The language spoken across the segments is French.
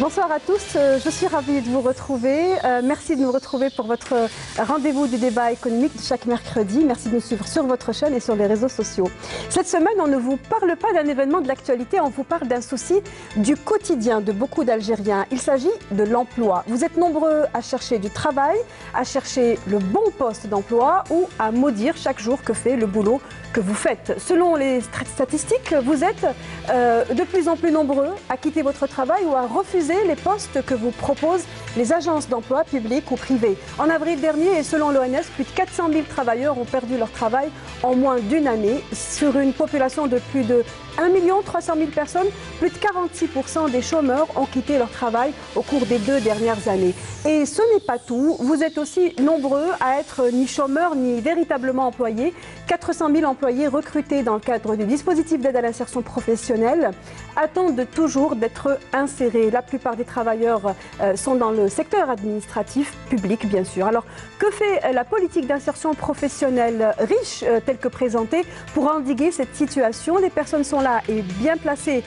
Bonsoir à tous, je suis ravie de vous retrouver. Merci de nous retrouver pour votre rendez-vous du débat économique de chaque mercredi. Merci de nous suivre sur votre chaîne et sur les réseaux sociaux. Cette semaine, on ne vous parle pas d'un événement de l'actualité, on vous parle d'un souci du quotidien de beaucoup d'Algériens. Il s'agit de l'emploi. Vous êtes nombreux à chercher du travail, à chercher le bon poste d'emploi ou à maudire chaque jour que fait le boulot que vous faites. Selon les statistiques, vous êtes de plus en plus nombreux à quitter votre travail ou à refuser les postes que vous proposent les agences d'emploi publiques ou privées. En avril dernier, et selon l'ONS, plus de 400 000 travailleurs ont perdu leur travail en moins d'une année. Sur une population de plus de 1 300 000 personnes, plus de 46% des chômeurs ont quitté leur travail au cours des 2 dernières années. Et ce n'est pas tout, vous êtes aussi nombreux à être ni chômeurs ni véritablement employés. 400 000 employés recrutés dans le cadre du dispositif d'aide à l'insertion professionnelle attendent toujours d'être insérés. La plupart des travailleurs sont dans le secteur administratif public, bien sûr. Alors, que fait la politique d'insertion professionnelle riche, telle que présentée, pour endiguer cette situation? Les personnes sont là et bien placées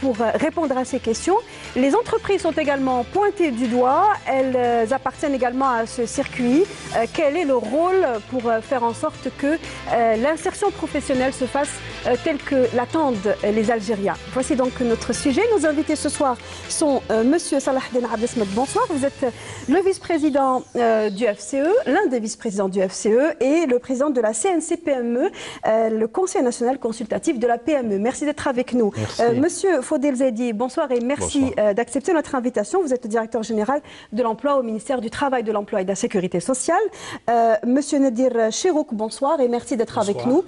pour répondre à ces questions. Les entreprises sont également pointées du doigt. Elles appartiennent également à ce circuit. Quel est le rôle pour faire en sorte que l'insertion professionnelle se fasse telle que l'attendent les Algériens? Voici donc notre sujet. Nos invités ce soir sont Monsieur Salah Eddine Abdesmed. Bonsoir. Vous êtes le vice-président du FCE, l'un des vice-présidents du FCE et le président de la CNC-PME, le Conseil national consultatif de la PME. Merci d'être avec nous. Monsieur Fodel Zedi, bonsoir et merci d'accepter notre invitation. Vous êtes le directeur général de l'emploi au ministère du Travail, de l'Emploi et de la Sécurité sociale. Monsieur Nadir Cherouk, bonsoir et merci d'être avec nous.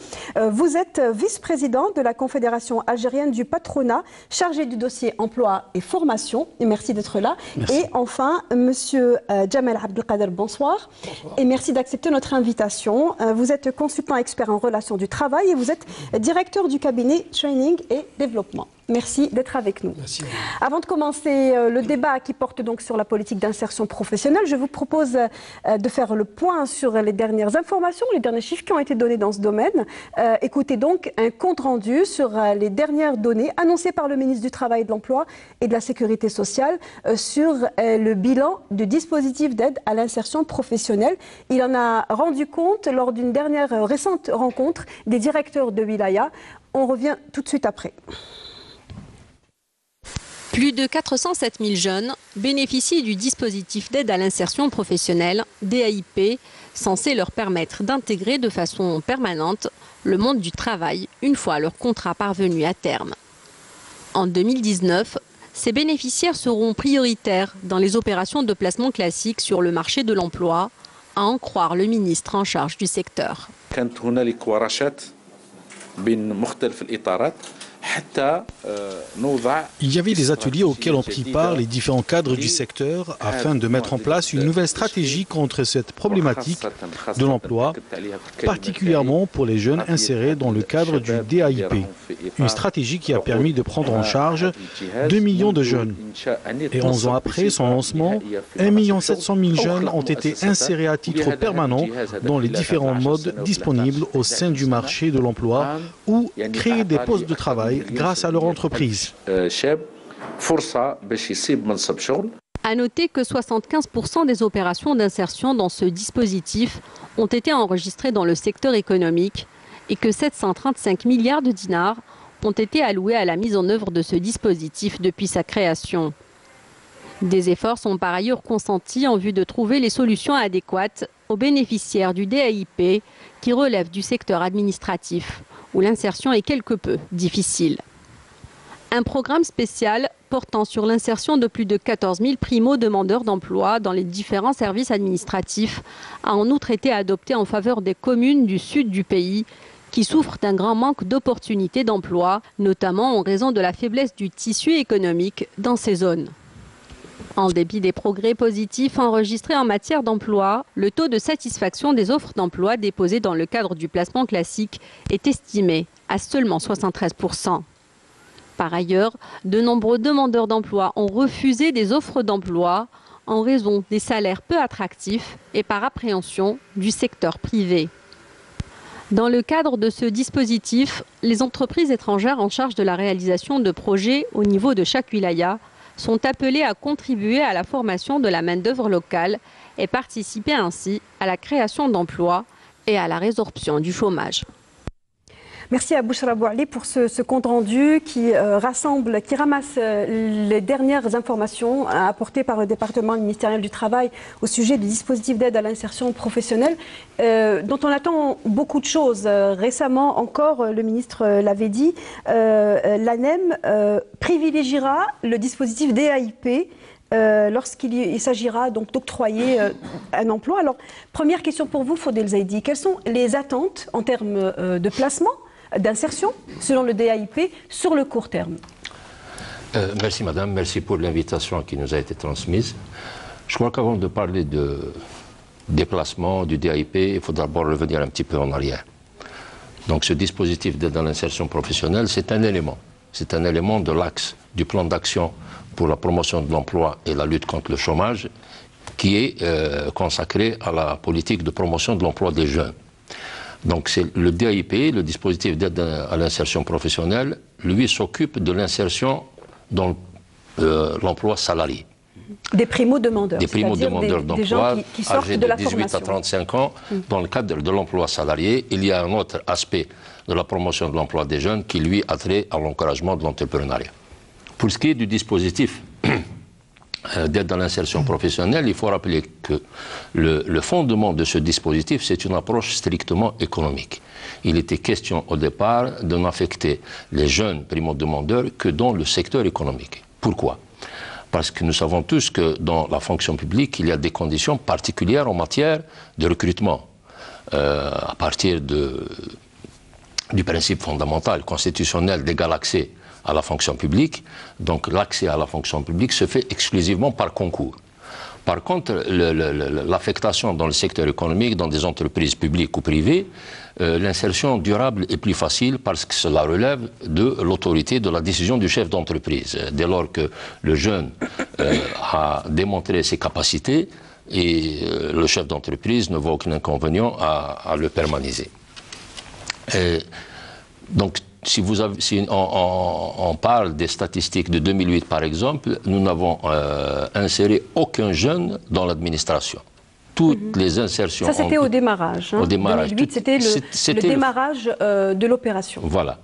Vous êtes vice-président de la Confédération algérienne du patronat, chargé du dossier emploi et formation. Et merci d'être là. Merci. Et enfin, monsieur Djamel Abdelkader, bonsoir. Et merci d'accepter notre invitation. Vous êtes consultant expert en relations du travail et vous êtes directeur du cabinet Training et Développement. Merci d'être avec nous. Merci. Avant de commencer le débat qui porte donc sur la politique d'insertion professionnelle, je vous propose de faire le point sur les dernières informations, les derniers chiffres qui ont été donnés dans ce domaine. Écoutez donc un compte-rendu sur les dernières données annoncées par le ministre du Travail et de l'Emploi et de la Sécurité sociale sur le bilan du dispositif d'aide à l'insertion professionnelle. Il en a rendu compte lors d'une dernière récente rencontre des directeurs de Wilaya. On revient tout de suite après. Plus de 407 000 jeunes bénéficient du dispositif d'aide à l'insertion professionnelle, DAIP, censé leur permettre d'intégrer de façon permanente le monde du travail une fois leur contrat parvenu à terme. En 2019, ces bénéficiaires seront prioritaires dans les opérations de placement classiques sur le marché de l'emploi, à en croire le ministre en charge du secteur. Il y avait des ateliers auxquels ont pris part les différents cadres du secteur afin de mettre en place une nouvelle stratégie contre cette problématique de l'emploi, particulièrement pour les jeunes insérés dans le cadre du DAIP. Une stratégie qui a permis de prendre en charge 2 millions de jeunes. Et 11 ans après son lancement, 1 700 000 jeunes ont été insérés à titre permanent dans les différents modes disponibles au sein du marché de l'emploi ou créer des postes de travail grâce à leur entreprise. À noter que 75% des opérations d'insertion dans ce dispositif ont été enregistrées dans le secteur économique et que 735 milliards de dinars ont été alloués à la mise en œuvre de ce dispositif depuis sa création. Des efforts sont par ailleurs consentis en vue de trouver les solutions adéquates aux bénéficiaires du DAIP qui relèvent du secteur administratif, où l'insertion est quelque peu difficile. Un programme spécial portant sur l'insertion de plus de 14 000 primo-demandeurs d'emploi dans les différents services administratifs a en outre été adopté en faveur des communes du sud du pays qui souffrent d'un grand manque d'opportunités d'emploi, notamment en raison de la faiblesse du tissu économique dans ces zones. En dépit des progrès positifs enregistrés en matière d'emploi, le taux de satisfaction des offres d'emploi déposées dans le cadre du placement classique est estimé à seulement 73%. Par ailleurs, de nombreux demandeurs d'emploi ont refusé des offres d'emploi en raison des salaires peu attractifs et par appréhension du secteur privé. Dans le cadre de ce dispositif, les entreprises étrangères en charge de la réalisation de projets au niveau de chaque wilaya sont appelés à contribuer à la formation de la main-d'œuvre locale et participer ainsi à la création d'emplois et à la résorption du chômage. Merci à Bouchra Bouali pour ce compte rendu qui ramasse les dernières informations apportées par le département ministériel du Travail au sujet du dispositif d'aide à l'insertion professionnelle, dont on attend beaucoup de choses. Récemment encore, le ministre l'avait dit, l'ANEM privilégiera le dispositif DAIP lorsqu'il s'agira donc d'octroyer un emploi. Alors, première question pour vous, Fodel Zaidi, quelles sont les attentes en termes de placement, d'insertion, selon le DAIP, sur le court terme? Merci madame, merci pour l'invitation qui nous a été transmise. Je crois qu'avant de parler de déplacement, du DAIP, il faut d'abord revenir un petit peu en arrière. Donc ce dispositif d'aide à l'insertion professionnelle, c'est un élément de l'axe du plan d'action pour la promotion de l'emploi et la lutte contre le chômage qui est consacré à la politique de promotion de l'emploi des jeunes. Donc c'est le DAIP, le dispositif d'aide à l'insertion professionnelle, lui s'occupe de l'insertion dans l'emploi salarié. Des primo-demandeurs. Des primo-demandeurs d'emploi âgés de 18 à 35 ans dans le cadre de l'emploi salarié. Il y a un autre aspect de la promotion de l'emploi des jeunes qui lui a trait à l'encouragement de l'entrepreneuriat. Pour ce qui est du dispositif d'aide à l'insertion professionnelle, il faut rappeler que le fondement de ce dispositif, c'est une approche strictement économique. Il était question au départ de n'affecter les jeunes primo-demandeurs que dans le secteur économique. Pourquoi? Parce que nous savons tous que dans la fonction publique, il y a des conditions particulières en matière de recrutement. À partir du principe fondamental, constitutionnel d'égal accès à la fonction publique, donc l'accès à la fonction publique se fait exclusivement par concours. Par contre, l'affectation dans le secteur économique, dans des entreprises publiques ou privées, l'insertion durable est plus facile parce que cela relève de l'autorité de la décision du chef d'entreprise. Dès lors que le jeune a démontré ses capacités, et le chef d'entreprise ne voit aucun inconvénient à le permaniser. Donc, si on parle des statistiques de 2008, par exemple, nous n'avons inséré aucun jeune dans l'administration. Toutes les insertions... Ça, c'était au démarrage. Hein. Au démarrage. 2008, c'était le démarrage de l'opération. Voilà.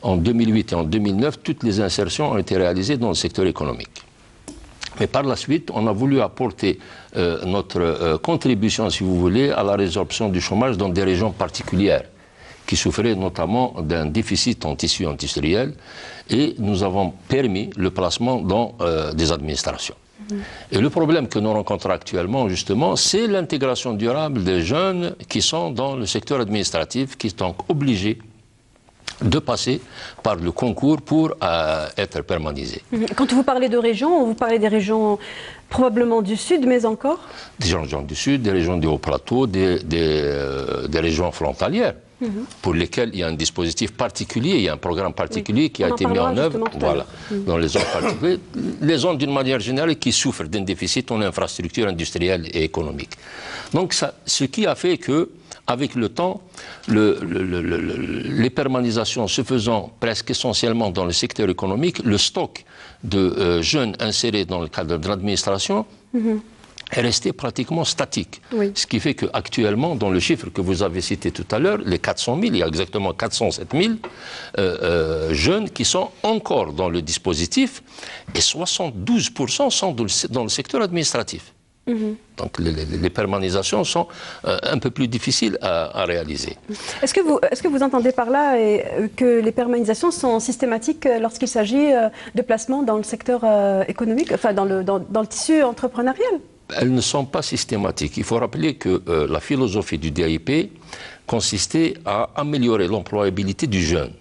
En 2008 et en 2009, toutes les insertions ont été réalisées dans le secteur économique. Mais par la suite, on a voulu apporter notre contribution, si vous voulez, à la résorption du chômage dans des régions particulières, qui souffraient notamment d'un déficit en tissu industriel, et nous avons permis le placement dans des administrations. Et le problème que nous rencontrons actuellement, justement, c'est l'intégration durable des jeunes qui sont dans le secteur administratif, qui sont obligés de passer par le concours pour être permanisés. Quand vous parlez de régions, vous parlez des régions probablement du Sud, mais encore? Des régions du Sud, des régions du Haut-Plateau, des régions frontalières. Pour lesquels il y a un dispositif particulier, il y a un programme particulier qui a été mis en œuvre dans les zones particulières, les zones d'une manière générale qui souffrent d'un déficit en infrastructures industrielles et économiques. Donc ce qui a fait que, avec le temps, les permanisations se faisant presque essentiellement dans le secteur économique, le stock de jeunes insérés dans le cadre de l'administration est resté pratiquement statique. Ce qui fait qu'actuellement, dans le chiffre que vous avez cité tout à l'heure, les 400 000, il y a exactement 407 000 jeunes qui sont encore dans le dispositif et 72% sont dans le secteur administratif. Donc les permanisations sont un peu plus difficiles à réaliser. Est-ce que vous entendez par là que les permanisations sont systématiques lorsqu'il s'agit de placement dans le secteur économique, enfin dans le tissu entrepreneurial? Elles ne sont pas systématiques. Il faut rappeler que la philosophie du DAIP consistait à améliorer l'employabilité du jeune.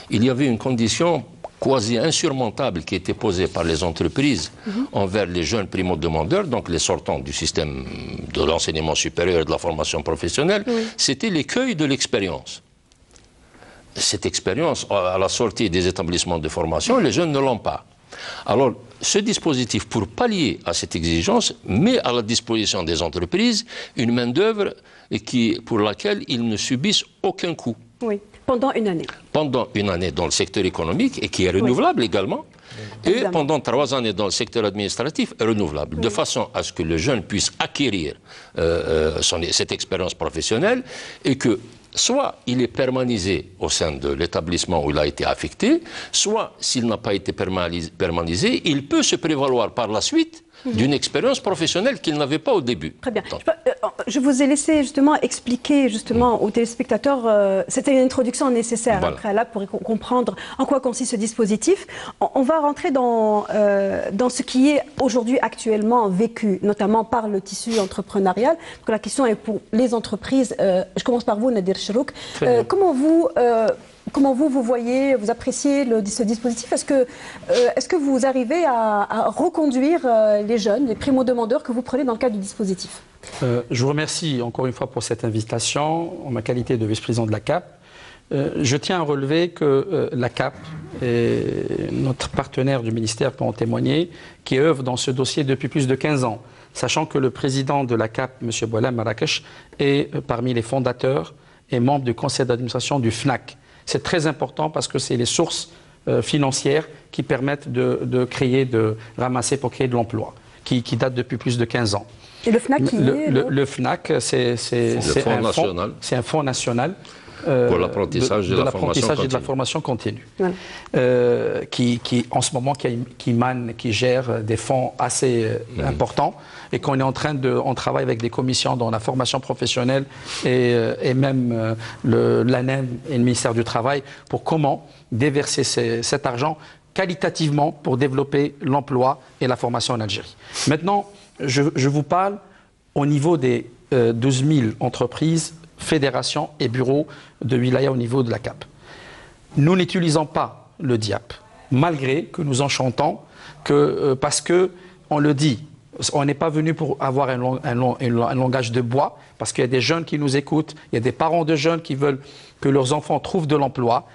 Il y avait une condition quasi insurmontable qui était posée par les entreprises envers les jeunes primo-demandeurs, donc les sortants du système de l'enseignement supérieur et de la formation professionnelle, c'était l'écueil de l'expérience. Cette expérience, à la sortie des établissements de formation, les jeunes ne l'ont pas. Alors, ce dispositif, pour pallier à cette exigence, met à la disposition des entreprises une main-d'œuvre pour laquelle ils ne subissent aucun coût. Oui. Pendant une année. Pendant une année dans le secteur économique et qui est renouvelable également. Et pendant 3 années dans le secteur administratif renouvelable, de façon à ce que le jeune puisse acquérir cette expérience professionnelle et que soit il est permanisé au sein de l'établissement où il a été affecté, soit s'il n'a pas été permanisé, il peut se prévaloir par la suite d'une expérience professionnelle qu'il n'avait pas au début. Très bien. Je vous ai laissé justement expliquer aux téléspectateurs, c'était une introduction nécessaire préalable pour comprendre en quoi consiste ce dispositif. On va rentrer dans ce qui est aujourd'hui actuellement vécu, notamment par le tissu entrepreneurial. Donc la question est pour les entreprises. Je commence par vous, Nadir Chrouk. Comment vous voyez, vous appréciez ce dispositif? Est-ce que vous arrivez à reconduire les jeunes, les primo-demandeurs que vous prenez dans le cadre du dispositif? Je vous remercie encore une fois pour cette invitation, en ma qualité de vice-président de la CAP. Je tiens à relever que la CAP est notre partenaire du ministère pour en témoigner, qui œuvre dans ce dossier depuis plus de 15 ans, sachant que le président de la CAP, M. Boualem Marrakech, est parmi les fondateurs et membre du conseil d'administration du FNAC. C'est très important parce que c'est les sources financières qui permettent de ramasser pour créer de l'emploi, qui date depuis plus de 15 ans. Et le FNAC le FNAC, c'est un fonds national pour l'apprentissage et de la formation continue. Qui en ce moment qui gère des fonds assez importants et qu'on est en train on travaille avec des commissions dans la formation professionnelle et même l'ANEM et le ministère du Travail pour comment déverser cet argent qualitativement pour développer l'emploi et la formation en Algérie. Maintenant, je vous parle au niveau des 12 000 entreprises, fédérations et bureaux de wilaya au niveau de la CAP. Nous n'utilisons pas le DIAP, malgré que nous en chantons, parce qu'on le dit, on n'est pas venu pour avoir un langage de bois, parce qu'il y a des jeunes qui nous écoutent, il y a des parents de jeunes qui veulent que leurs enfants trouvent de l'emploi.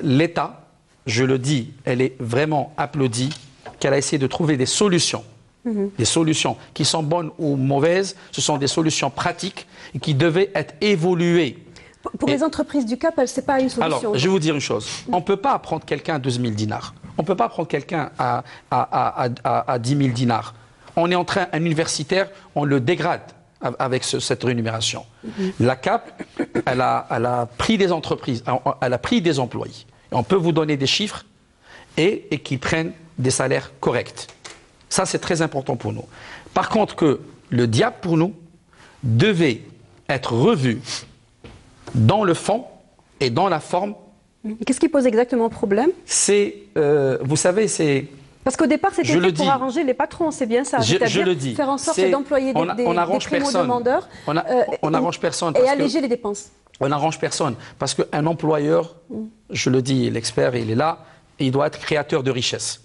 L'État, je le dis, elle est vraiment applaudie, qu'elle a essayé de trouver des solutions. Des solutions qui sont bonnes ou mauvaises, ce sont des solutions pratiques et qui devaient être évoluées. Pour les entreprises du CAP, ce n'est pas une solution. Alors, je vais vous dire une chose. On ne peut pas apprendre quelqu'un à 12 000 dinars. On ne peut pas apprendre quelqu'un à 10 000 dinars. On est en train, un universitaire, on le dégrade avec cette rémunération. La CAP, elle a pris des entreprises, elle a pris des employés. Et on peut vous donner des chiffres et qu'ils prennent des salaires corrects. Ça, c'est très important pour nous. Par contre, que le DIAP, pour nous, devait être revu dans le fond et dans la forme. Qu'est-ce qui pose exactement problème? Vous savez, c'est... Parce qu'au départ, c'était pour arranger les patrons, c'est bien ça. Je le dis. Faire en sorte d'employer des primo-demandeurs. On n'arrange personne. Et alléger les dépenses. On n'arrange personne. Parce qu'un employeur, je le dis, l'expert, il est là, il doit être créateur de richesse.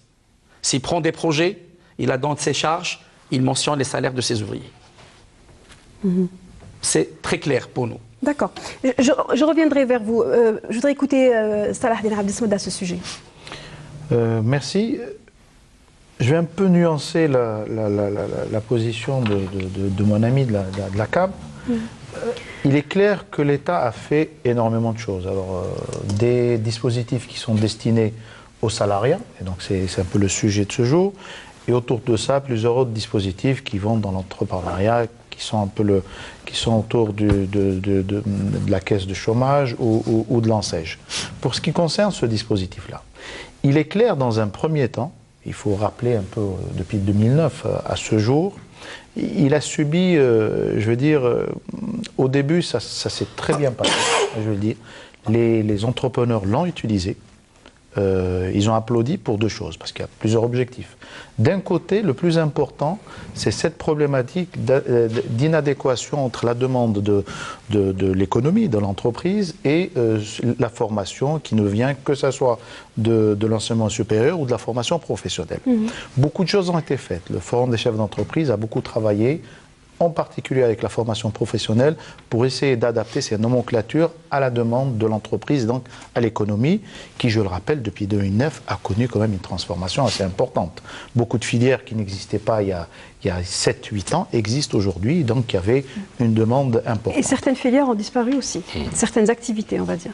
S'il prend des projets, il a dans ses charges, il mentionne les salaires de ses ouvriers. C'est très clair pour nous. D'accord. Je reviendrai vers vous. Je voudrais écouter Salah Din Abdesmod à ce sujet. Merci. Je vais un peu nuancer la position de mon ami de la CAP. Il est clair que l'État a fait énormément de choses. Alors, des dispositifs qui sont destinés aux salariats, et donc c'est un peu le sujet de ce jour, et autour de ça, plusieurs autres dispositifs qui vont dans l'entrepreneuriat, qui sont autour de la caisse de chômage ou de l'enseigne. Pour ce qui concerne ce dispositif-là, il est clair dans un premier temps, il faut rappeler un peu depuis 2009 à ce jour, il a subi, je veux dire, au début ça s'est très bien passé, je veux dire, les entrepreneurs l'ont utilisé. Ils ont applaudi pour deux choses, parce qu'il y a plusieurs objectifs. D'un côté, le plus important, c'est cette problématique d'inadéquation entre la demande de l'économie, de l'entreprise, et la formation qui ne vient que ce soit de l'enseignement supérieur ou de la formation professionnelle. Beaucoup de choses ont été faites. Le Forum des chefs d'entreprise a beaucoup travaillé, en particulier avec la formation professionnelle, pour essayer d'adapter ces nomenclatures à la demande de l'entreprise, donc à l'économie, qui, je le rappelle, depuis 2009, a connu quand même une transformation assez importante. Beaucoup de filières qui n'existaient pas il y a 7-8 ans existent aujourd'hui, donc il y avait une demande importante. Et certaines filières ont disparu aussi, certaines activités, on va dire.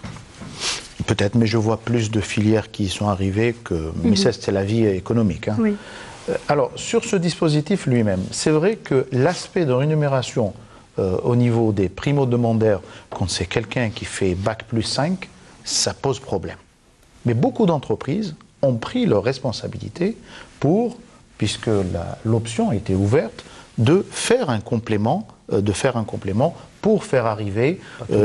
Peut-être, mais je vois plus de filières qui sont arrivées que... Mais ça, c'est la vie économique. Hein. Oui. Alors, sur ce dispositif lui-même, c'est vrai que l'aspect de rémunération au niveau des primo-demandeurs, quand c'est quelqu'un qui fait Bac plus 5, ça pose problème. Mais beaucoup d'entreprises ont pris leurs responsabilités pour, puisque l'option a été ouverte, de faire un complément pour faire arriver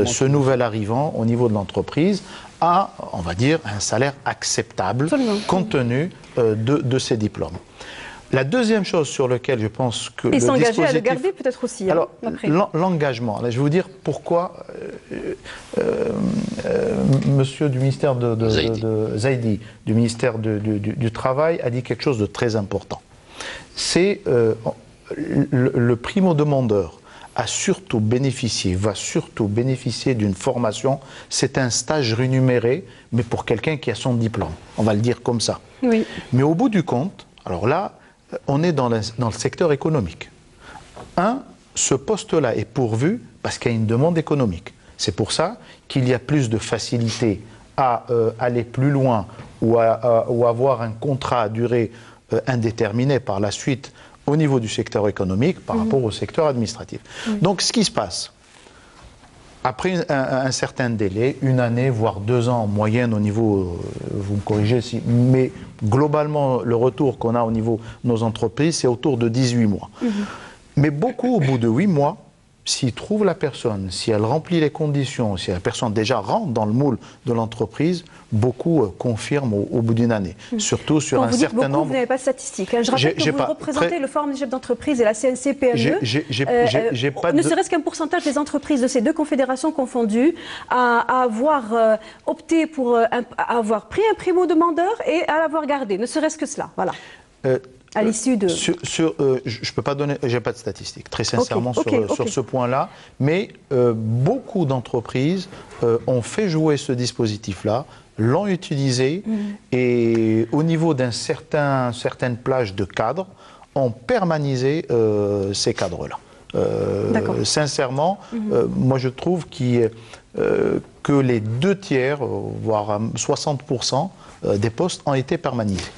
ce nouvel arrivant au niveau de l'entreprise à, on va dire, un salaire acceptable compte tenu de ses diplômes. La deuxième chose sur laquelle je pense que et s'engager à le garder peut-être aussi. Alors, l'engagement, là je vais vous dire pourquoi monsieur du ministère de Zaidi, du ministère du Travail, a dit quelque chose de très important. C'est le primo-demandeur va surtout bénéficier d'une formation, c'est un stage rémunéré, mais pour quelqu'un qui a son diplôme. On va le dire comme ça. Oui. Mais au bout du compte, alors là, on est dans le secteur économique. Ce poste-là est pourvu parce qu'il y a une demande économique. C'est pour ça qu'il y a plus de facilité à aller plus loin ou avoir un contrat à durée indéterminée par la suite au niveau du secteur économique par rapport au secteur administratif. Donc ce qui se passe, après un certain délai, 1 année, voire 2 ans en moyenne au niveau, vous me corrigez, mais globalement le retour qu'on a au niveau de nos entreprises, c'est autour de 18 mois. Mais beaucoup, au bout de 8 mois, s'ils trouvent la personne, si elle remplit les conditions, si la personne déjà rentre dans le moule de l'entreprise, beaucoup confirment au bout d'une année. Surtout sur un certain nombre... Vous n'avez pas de statistiques. Hein. Je rappelle que vous représentez le Forum des chefs d'entreprise et la CNC-PME. Ne serait-ce qu'un pourcentage des entreprises de ces deux confédérations confondues à avoir opté pour avoir pris un primo-demandeur et à l'avoir gardé. Ne serait-ce que cela. Voilà. À l'issue de... je ne peux pas donner, j'ai pas de statistiques, très sincèrement, sur ce point-là, mais beaucoup d'entreprises ont fait jouer ce dispositif-là, l'ont utilisé, et au niveau certaines plages de cadres, ont permanisé ces cadres-là. Sincèrement, moi je trouve que les 2 tiers, voire 60%, des postes ont été permanisés.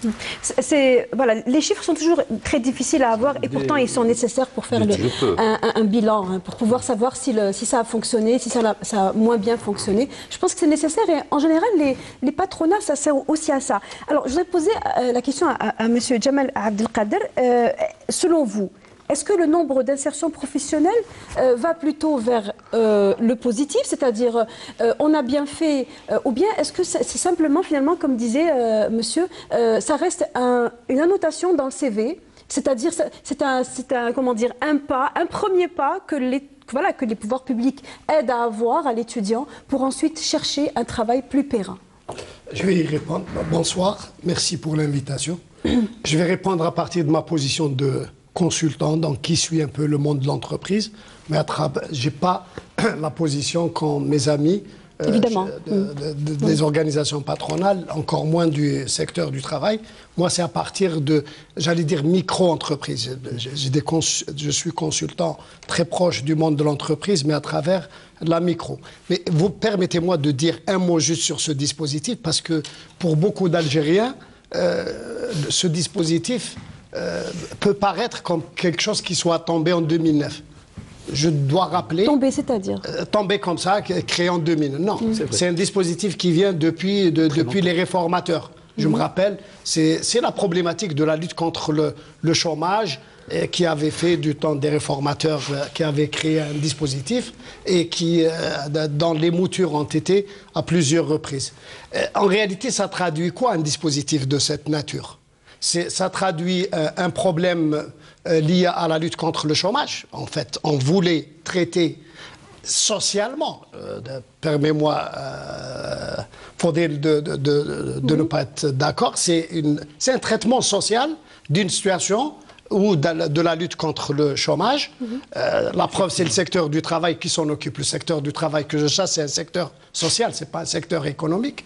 Voilà, les chiffres sont toujours très difficiles à avoir et pourtant ils sont nécessaires pour faire un bilan, hein, pour pouvoir savoir si ça a fonctionné, si ça a moins bien fonctionné. Je pense que c'est nécessaire et en général les patronats, ça sert aussi à ça. Alors je voudrais poser la question à M. Jamal Abdelkader. Selon vous, est-ce que le nombre d'insertions professionnelles va plutôt vers le positif, c'est-à-dire on a bien fait, ou bien est-ce que c'est simplement finalement, comme disait monsieur, ça reste une annotation dans le CV, c'est-à-dire c'est un premier pas que les pouvoirs publics aident à avoir à l'étudiant pour ensuite chercher un travail plus périn. Je vais y répondre. Bonsoir, merci pour l'invitation. Je vais répondre à partir de ma position de consultant, donc qui suit un peu le monde de l'entreprise, mais je n'ai pas la position qu'ont mes amis des organisations patronales, encore moins du secteur du travail. Moi, c'est à partir de, j'allais dire, micro-entreprises. Je suis consultant très proche du monde de l'entreprise, mais à travers la micro. Mais vous permettez-moi de dire un mot juste sur ce dispositif, parce que pour beaucoup d'Algériens, ce dispositif peut paraître comme quelque chose qui soit tombé en 2009. Je dois rappeler... Tombé, c'est-à-dire tombé comme ça, créé en 2009. Non, c'est un dispositif qui vient depuis les réformateurs. Je me rappelle, c'est la problématique de la lutte contre le chômage qui avait fait du temps des réformateurs, qui avait créé un dispositif et qui, dans les moutures, ont été à plusieurs reprises. En réalité, ça traduit quoi un dispositif de cette nature ? Ça traduit un problème lié à la lutte contre le chômage. En fait, on voulait traiter socialement, permets-moi, Faudel, de ne pas être d'accord, c'est un traitement social d'une situation ou de la lutte contre le chômage. La preuve, c'est le secteur du travail qui s'en occupe. Le secteur du travail que je chasse, c'est un secteur social, ce n'est pas un secteur économique.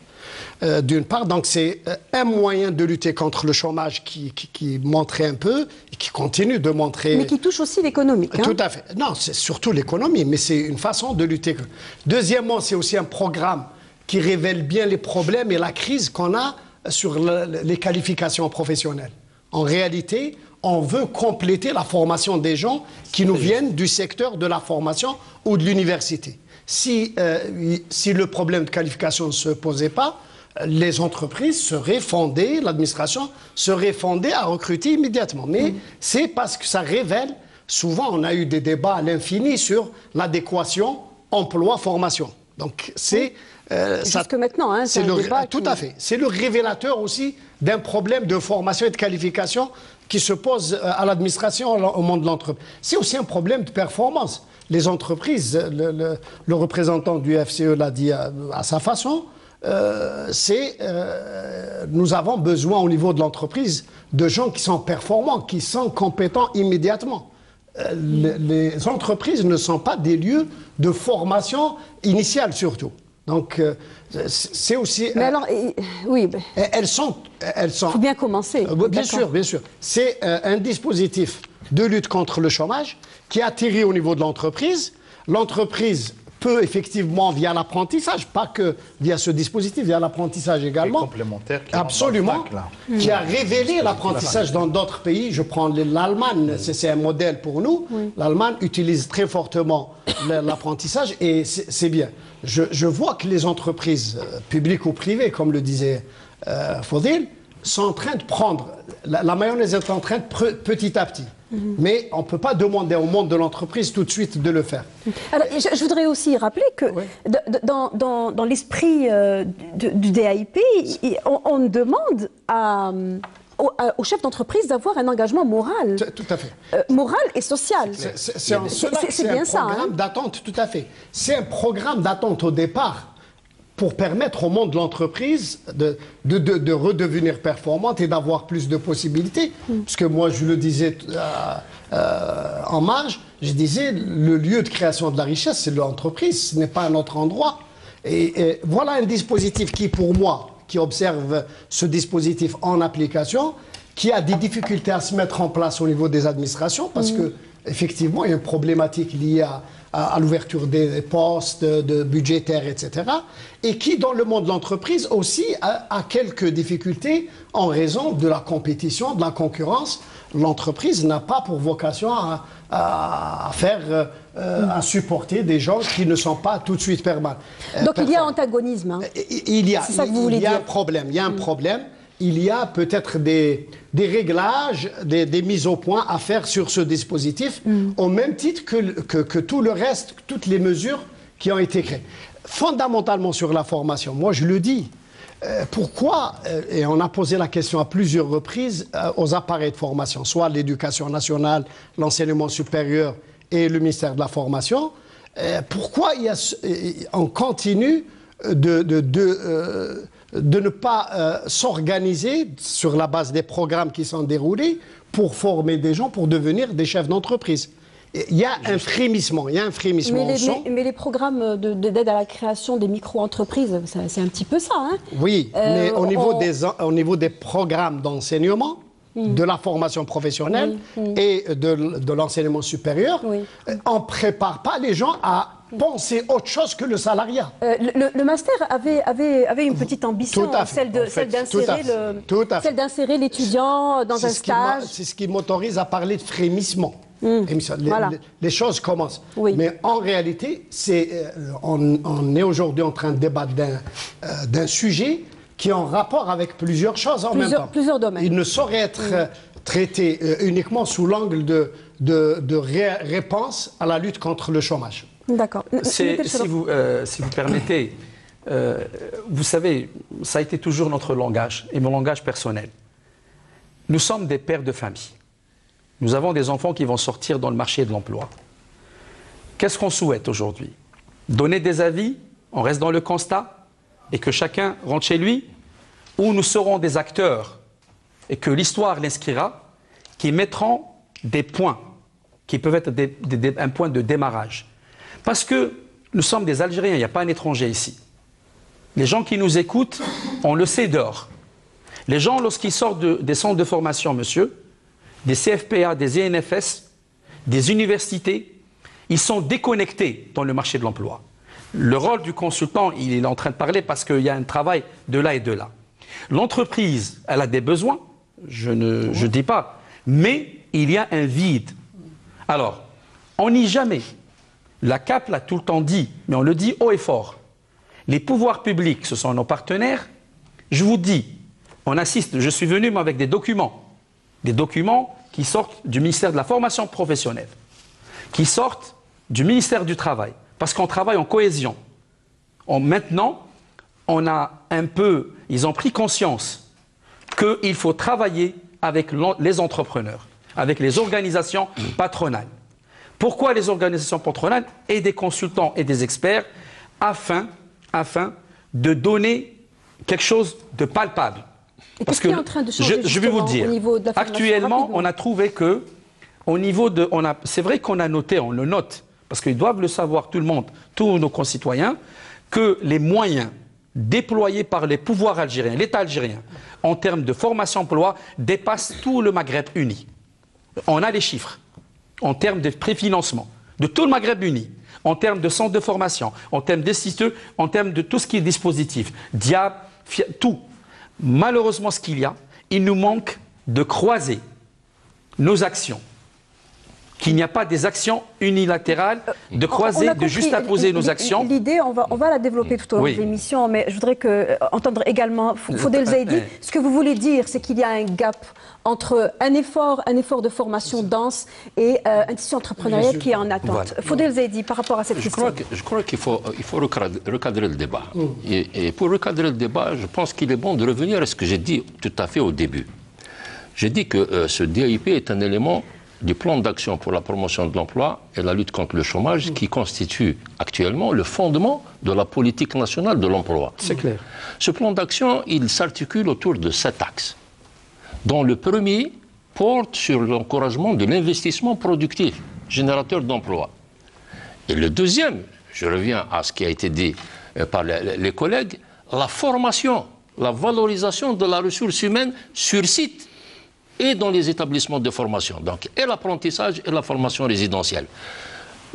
D'une part, donc c'est un moyen de lutter contre le chômage qui montrait un peu et qui continue de montrer... Mais qui touche aussi l'économique. Tout à fait. Non, c'est surtout l'économie, mais c'est une façon de lutter. Deuxièmement, c'est aussi un programme qui révèle bien les problèmes et la crise qu'on a sur les qualifications professionnelles. En réalité, on veut compléter la formation des gens qui nous viennent du secteur de la formation ou de l'université. Si le problème de qualification ne se posait pas, les entreprises seraient fondées, l'administration serait fondée à recruter immédiatement. Mais c'est parce que ça révèle, souvent on a eu des débats à l'infini sur l'adéquation emploi-formation. Donc c'est... jusque maintenant, hein, c'est un débat tout à fait. C'est le révélateur aussi d'un problème de formation et de qualification qui se pose à l'administration, au monde de l'entreprise. C'est aussi un problème de performance. Les entreprises, le représentant du FCE l'a dit à sa façon, nous avons besoin au niveau de l'entreprise de gens qui sont performants, qui sont compétents immédiatement. Les entreprises ne sont pas des lieux de formation initiale surtout. Donc, c'est aussi... Mais alors, oui... Elles sont... Il faut bien commencer. Bien sûr, bien sûr. C'est un dispositif de lutte contre le chômage qui atterrit au niveau de l'entreprise. L'entreprise peut effectivement, via l'apprentissage, pas que via ce dispositif, via l'apprentissage également, complémentaire qui absolument, qui a révélé l'apprentissage dans d'autres pays. Je prends l'Allemagne, c'est un modèle pour nous. L'Allemagne utilise très fortement l'apprentissage et c'est bien. Je vois que les entreprises publiques ou privées, comme le disait Fodil, sont en train de prendre, la mayonnaise est en train de petit à petit. Mais on ne peut pas demander au monde de l'entreprise tout de suite de le faire. Alors, je voudrais aussi rappeler que dans l'esprit du DAIP, on demande au chef d'entreprise d'avoir un engagement moral. Tout à fait. Moral et social. C'est bien ça. C'est un programme d'attente, tout à fait. C'est un programme d'attente au départ pour permettre au monde de l'entreprise de redevenir performante et d'avoir plus de possibilités. Parce que moi, je le disais en marge, je disais, le lieu de création de la richesse, c'est l'entreprise, ce n'est pas un autre endroit. Et voilà un dispositif qui, pour moi, qui observe ce dispositif en application, qui a des difficultés à se mettre en place au niveau des administrations, parce que effectivement, il y a une problématique liée à l'ouverture des postes, de budgétaires, etc. Et qui, dans le monde de l'entreprise, aussi a quelques difficultés en raison de la compétition, de la concurrence. L'entreprise n'a pas pour vocation à supporter des gens qui ne sont pas tout de suite permanents. Donc il y a antagonisme. Hein. Il y a un problème. Il y a un problème. Il y a peut-être des réglages, des mises au point à faire sur ce dispositif, au même titre que tout le reste, toutes les mesures qui ont été créées. Fondamentalement sur la formation, moi je le dis, pourquoi, et on a posé la question à plusieurs reprises aux appareils de formation, soit l'éducation nationale, l'enseignement supérieur et le ministère de la formation, pourquoi on continue de ne pas s'organiser sur la base des programmes qui sont déroulés pour former des gens pour devenir des chefs d'entreprise. Il y a un frémissement, Mais les programmes d'aide à la création des micro-entreprises, c'est un petit peu ça, hein? Oui, mais au niveau des programmes d'enseignement, de la formation professionnelle et de l'enseignement supérieur, on ne prépare pas les gens à penser autre chose que le salariat. Le master avait une petite ambition, celle d'insérer l'étudiant dans un stage. C'est ce qui m'autorise à parler de frémissement. Les choses commencent. Mais en réalité, on est aujourd'hui en train de débattre d'un sujet qui est en rapport avec plusieurs choses en même temps. Plusieurs domaines. Il ne saurait être traité uniquement sous l'angle de réponse à la lutte contre le chômage. D'accord. Si vous permettez, vous savez, ça a été toujours notre langage, et mon langage personnel. Nous sommes des pères de famille. Nous avons des enfants qui vont sortir dans le marché de l'emploi. Qu'est-ce qu'on souhaite aujourd'hui? Donner des avis, on reste dans le constat, et que chacun rentre chez lui, ou nous serons des acteurs, et que l'histoire l'inscrira, qui mettront des points, qui peuvent être un point de démarrage. Parce que nous sommes des Algériens, il n'y a pas un étranger ici. Les gens qui nous écoutent, on le sait dehors. Les gens, lorsqu'ils sortent des centres de formation, monsieur, des CFPA, des ENFS, des universités, ils sont déconnectés dans le marché de l'emploi. Le rôle du consultant, il est en train de parler parce qu'il y a un travail de là et de là. L'entreprise, elle a des besoins, je ne dis pas, mais il y a un vide. Alors, on n'y jamais. La CAP l'a tout le temps dit, mais on le dit haut et fort. Les pouvoirs publics, ce sont nos partenaires. Je vous dis, on assiste, je suis venu moi, avec des documents qui sortent du ministère de la formation professionnelle, qui sortent du ministère du Travail, parce qu'on travaille en cohésion. Maintenant, on a un peu, ils ont pris conscience qu'il faut travailler avec les entrepreneurs, avec les organisations patronales. Pourquoi les organisations patronales et des consultants et des experts afin de donner quelque chose de palpable. Parce que je vais vous dire, actuellement, on a trouvé que, au niveau de, c'est vrai qu'on a noté, on le note, parce qu'ils doivent le savoir, tout le monde, tous nos concitoyens, que les moyens déployés par les pouvoirs algériens, l'État algérien, en termes de formation-emploi, dépassent tout le Maghreb uni. On a les chiffres, en termes de préfinancement, de tout le Maghreb uni, en termes de centres de formation, en termes d'instituts, en termes de tout ce qui est dispositif, DIAB, tout. Malheureusement, ce qu'il y a, il nous manque de croiser nos actions. Qu'il n'y a pas des actions unilatérales, de croiser, de juste apposer nos actions. L'idée, on va la développer tout au long de l'émission, mais je voudrais entendre également Fodel Zaidi. Ce que vous voulez dire, c'est qu'il y a un gap entre un effort de formation dense et un tissu entrepreneurial qui est en attente. Voilà. Fodel Zaidi, par rapport à cette question. Je crois qu'il faut recadrer le débat. Et pour recadrer le débat, je pense qu'il est bon de revenir à ce que j'ai dit tout à fait au début. J'ai dit que ce DIP est un élément du plan d'action pour la promotion de l'emploi et la lutte contre le chômage qui constitue actuellement le fondement de la politique nationale de l'emploi. C'est clair. Ce plan d'action, il s'articule autour de 7 axes, dont le premier porte sur l'encouragement de l'investissement productif, générateur d'emplois. Et le deuxième, je reviens à ce qui a été dit par les collègues, la formation, la valorisation de la ressource humaine sur site et dans les établissements de formation. Donc, et l'apprentissage et la formation résidentielle.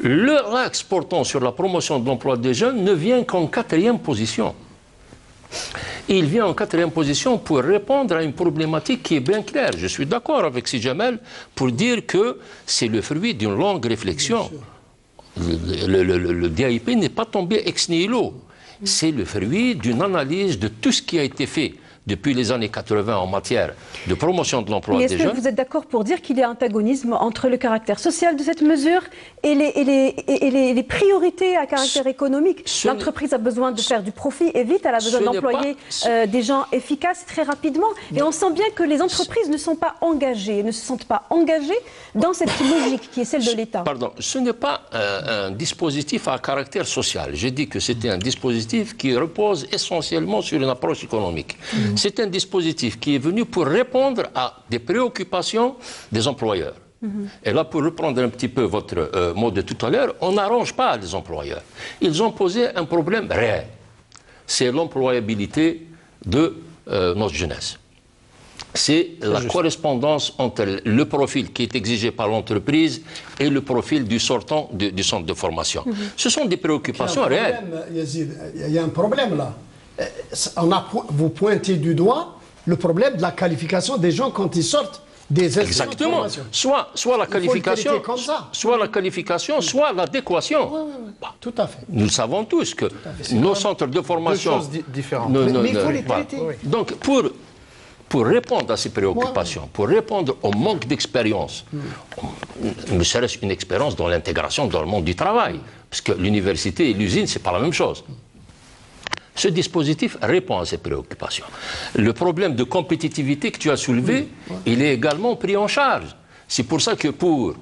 L'axe portant sur la promotion de l'emploi des jeunes ne vient qu'en 4e position. Il vient en 4e position pour répondre à une problématique qui est bien claire. Je suis d'accord avec Si Jamel pour dire que c'est le fruit d'une longue réflexion. Le DIP n'est pas tombé ex nihilo. C'est le fruit d'une analyse de tout ce qui a été fait depuis les années 80 en matière de promotion de l'emploi des jeunes. Est-ce que vous êtes d'accord pour dire qu'il y a antagonisme entre le caractère social de cette mesure et les priorités à caractère économique? L'entreprise a besoin de faire du profit et vite, elle a besoin d'employer des gens efficaces très rapidement. Et on sent bien que les entreprises ne sont pas engagées, ne se sentent pas engagées dans cette logique qui est celle de l'État. Pardon, ce n'est pas un dispositif à caractère social. J'ai dit que c'était un dispositif qui repose essentiellement sur une approche économique. C'est un dispositif qui est venu pour répondre à des préoccupations des employeurs. Et là, pour reprendre un petit peu votre mot de tout à l'heure, on n'arrange pas les employeurs. Ils ont posé un problème réel. C'est l'employabilité de notre jeunesse. C'est la correspondance entre le profil qui est exigé par l'entreprise et le profil du sortant du centre de formation. Ce sont des préoccupations réelles. Il y a un problème là. Vous pointez du doigt le problème de la qualification des gens quand ils sortent des institutions de formation. Soit la qualification, soit la qualification, soit l'adéquation. Tout à fait. Nous savons tous que nos centres de formation... Deux choses différentes. Mais il faut les traiter. Donc, pour répondre à ces préoccupations, pour répondre au manque d'expérience, ne serait-ce une expérience dans l'intégration dans le monde du travail, parce que l'université et l'usine, ce n'est pas la même chose. Ce dispositif répond à ces préoccupations. Le problème de compétitivité que tu as soulevé, il est également pris en charge. C'est pour ça que pour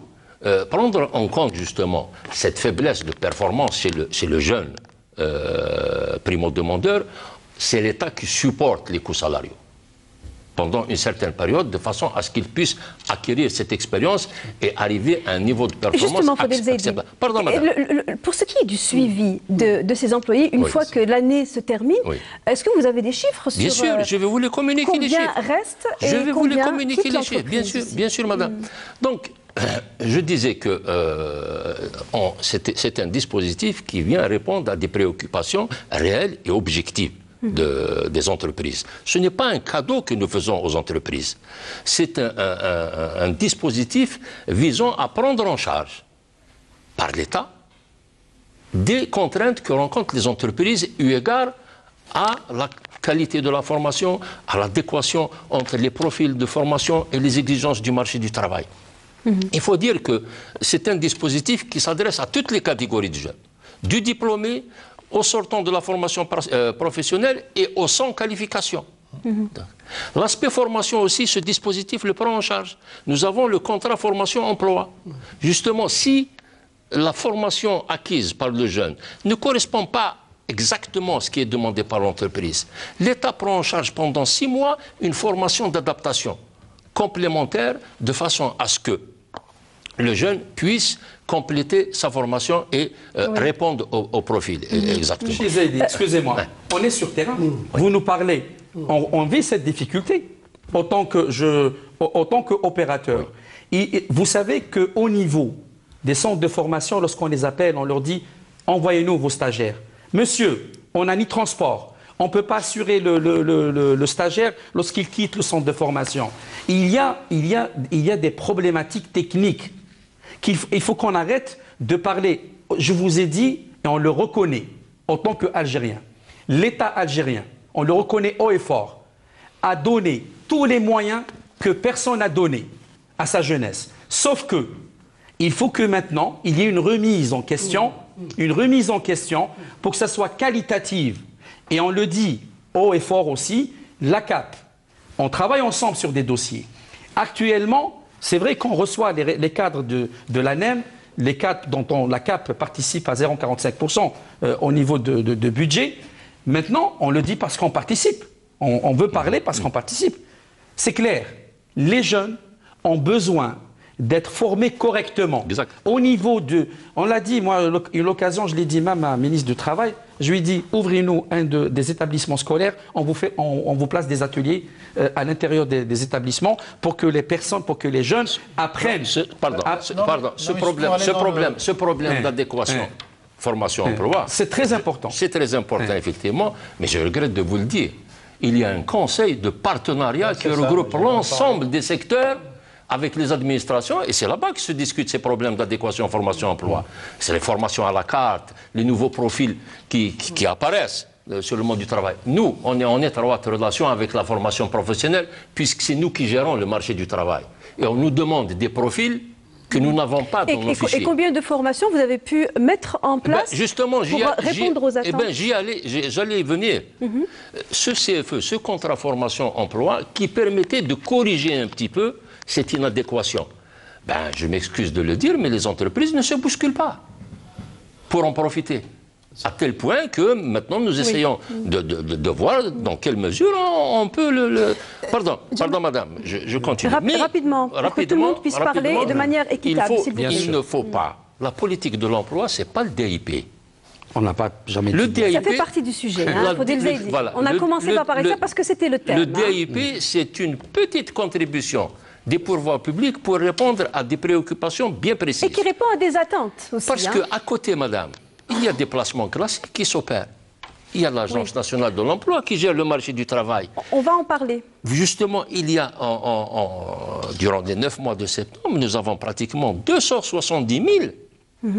prendre en compte justement cette faiblesse de performance chez le jeune primo-demandeur, c'est l'État qui supporte les coûts salariaux pendant une certaine période, de façon à ce qu'ils puissent acquérir cette expérience et arriver à un niveau de performance acceptable. Pardon, madame. Pour ce qui est du suivi de ces employés, une fois que l'année se termine, est-ce que vous avez des chiffres sur... Bien sûr, je vais vous les communiquer les chiffres. Combien reste et je vais vous les communiquer les chiffres, chiffres, bien sûr, madame. Donc, Je disais que c'est un dispositif qui vient répondre à des préoccupations réelles et objectives des entreprises. Ce n'est pas un cadeau que nous faisons aux entreprises. C'est un dispositif visant à prendre en charge par l'État des contraintes que rencontrent les entreprises eu égard à la qualité de la formation, à l'adéquation entre les profils de formation et les exigences du marché du travail. Il faut dire que c'est un dispositif qui s'adresse à toutes les catégories de jeunes, du diplômé aux sortants de la formation professionnelle et aux sans qualification. L'aspect formation aussi, ce dispositif le prend en charge. Nous avons le contrat formation-emploi. Justement, si la formation acquise par le jeune ne correspond pas exactement à ce qui est demandé par l'entreprise, l'État prend en charge pendant 6 mois une formation d'adaptation complémentaire de façon à ce que le jeune puisse compléter sa formation et répondre au profil. Exactement. Excusez-moi, on est sur terrain. Vous nous parlez, on vit cette difficulté en tant qu'opérateur. Vous savez qu'au niveau des centres de formation, lorsqu'on les appelle, on leur dit « envoyez-nous vos stagiaires ». Monsieur, on n'a ni transport, on ne peut pas assurer le stagiaire lorsqu'il quitte le centre de formation. Il y a des problématiques techniques. Il faut qu'on arrête de parler. Je vous ai dit, et on le reconnaît en tant qu'Algérien, l'État algérien, on le reconnaît haut et fort, a donné tous les moyens que personne n'a donné à sa jeunesse. Sauf que, il faut que maintenant, il y ait une remise en question pour que ça soit qualitative. Et on le dit haut et fort aussi, la CAP, on travaille ensemble sur des dossiers. Actuellement, c'est vrai qu'on reçoit les cadres de l'ANEM, les cadres dont la CAP participe à 0,45% au niveau de budget. Maintenant, on le dit parce qu'on participe. On veut parler parce qu'on participe. C'est clair, les jeunes ont besoin d'être formés correctement. Exact. Au niveau de... On l'a dit, moi, une l'occasion, je l'ai dit même à la ministre du Travail, je lui ai dit, ouvrez-nous des établissements scolaires, on vous place des ateliers à l'intérieur des établissements pour que les personnes, pour que les jeunes apprennent... Ce problème d'adéquation, formation-emploi... C'est très important. C'est très important, effectivement, mais je regrette de vous le dire. Il y a un conseil de partenariat qui regroupe l'ensemble des secteurs avec les administrations, et c'est là-bas que se discutent ces problèmes d'adéquation formation-emploi. C'est les formations à la carte, les nouveaux profils qui apparaissent sur le monde du travail. Nous, on est en étroite relation avec la formation professionnelle, puisque c'est nous qui gérons le marché du travail. Et on nous demande des profils que nous n'avons pas dans nos fichiers. Et combien de formations vous avez pu mettre en place justement, pour répondre aux attentes? J'allais y venir. Ce CFE, ce contrat formation-emploi, qui permettait de corriger un petit peu cette inadéquation. Je m'excuse de le dire, mais les entreprises ne se bousculent pas pour en profiter. À tel point que maintenant nous essayons de voir dans quelle mesure on peut Pardon, madame, je continue. Rapidement, pour que tout le monde puisse parler et de manière équitable, s'il vous plaît. Il ne faut pas. La politique de l'emploi, ce n'est pas le DIP. On n'a pas jamais dit. Le DIP, ça fait partie du sujet. On a commencé par parler de ça parce que c'était le thème. Le DIP, c'est une petite contribution des pouvoirs publics pour répondre à des préoccupations bien précises. Et qui répond à des attentes aussi. Parce qu'à côté, madame, il y a des placements classiques qui s'opèrent. Il y a l'Agence nationale de l'emploi qui gère le marché du travail. On va en parler. Justement, il y a, durant les 9 mois de septembre, nous avons pratiquement 270 000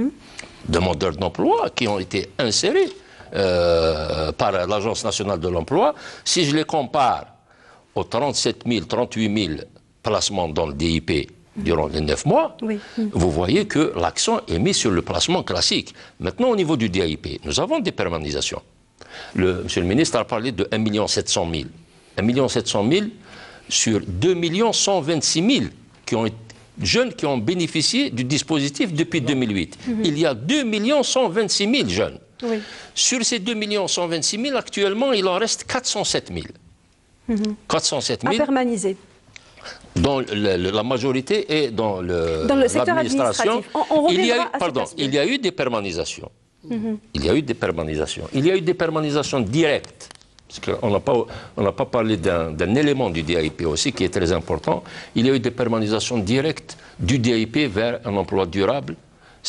demandeurs d'emploi qui ont été insérés par l'Agence nationale de l'emploi. Si je les compare aux 37 000, 38 000 placements dans le DIP durant les 9 mois, vous voyez que l'accent est mis sur le placement classique. Maintenant, au niveau du DIP, nous avons des permanentisations. Monsieur le ministre a parlé de 1 700 000. 1 700 000 sur 2 126 000 jeunes qui ont bénéficié du dispositif depuis 2008. Il y a 2 126 000 jeunes. Sur ces 2 126 000, actuellement, il en reste 407 000. 407 000. À permaniser. Dont la majorité est dans le secteur administratif. Il y a eu des permanisations. Il y a eu des permanisations. Il y a eu des permanisations directes parce qu'on n'a pas parlé d'un élément du DAIP aussi qui est très important. Il y a eu des permanentations directes du DAIP vers un emploi durable.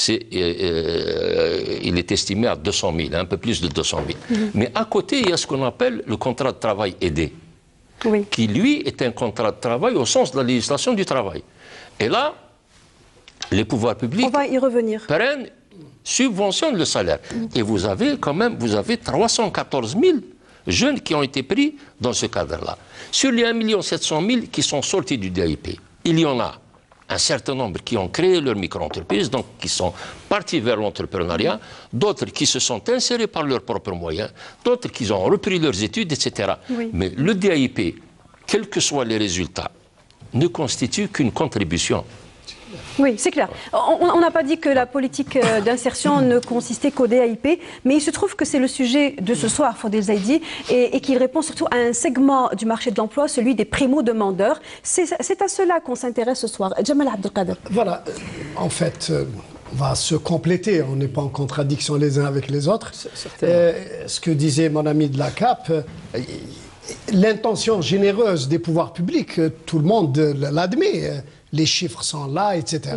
Il est estimé à 200 000, un peu plus de 200 000. Mais à côté, il y a ce qu'on appelle le contrat de travail aidé, qui lui est un contrat de travail au sens de la législation du travail. Et là, les pouvoirs publics prennent, subventionnent le salaire. Et vous avez quand même 314 000 jeunes qui ont été pris dans ce cadre-là. Sur les 1 700 000 qui sont sortis du DAIP, il y en a un certain nombre qui ont créé leur micro-entreprise, donc qui sont partis vers l'entrepreneuriat, d'autres qui se sont insérés par leurs propres moyens, d'autres qui ont repris leurs études, etc. Mais le DAIP, quels que soient les résultats, ne constitue qu'une contribution. Oui, c'est clair. On n'a pas dit que la politique d'insertion ne consistait qu'au DAIP, mais il se trouve que c'est le sujet de ce soir, Fodel Zaidi, et qu'il répond surtout à un segment du marché de l'emploi, celui des primo-demandeurs. C'est à cela qu'on s'intéresse ce soir. Jamal Abdelkader. Voilà, en fait, on va se compléter, on n'est pas en contradiction les uns avec les autres. Ce que disait mon ami de la CAP, l'intention généreuse des pouvoirs publics, tout le monde l'admet. Les chiffres sont là, etc.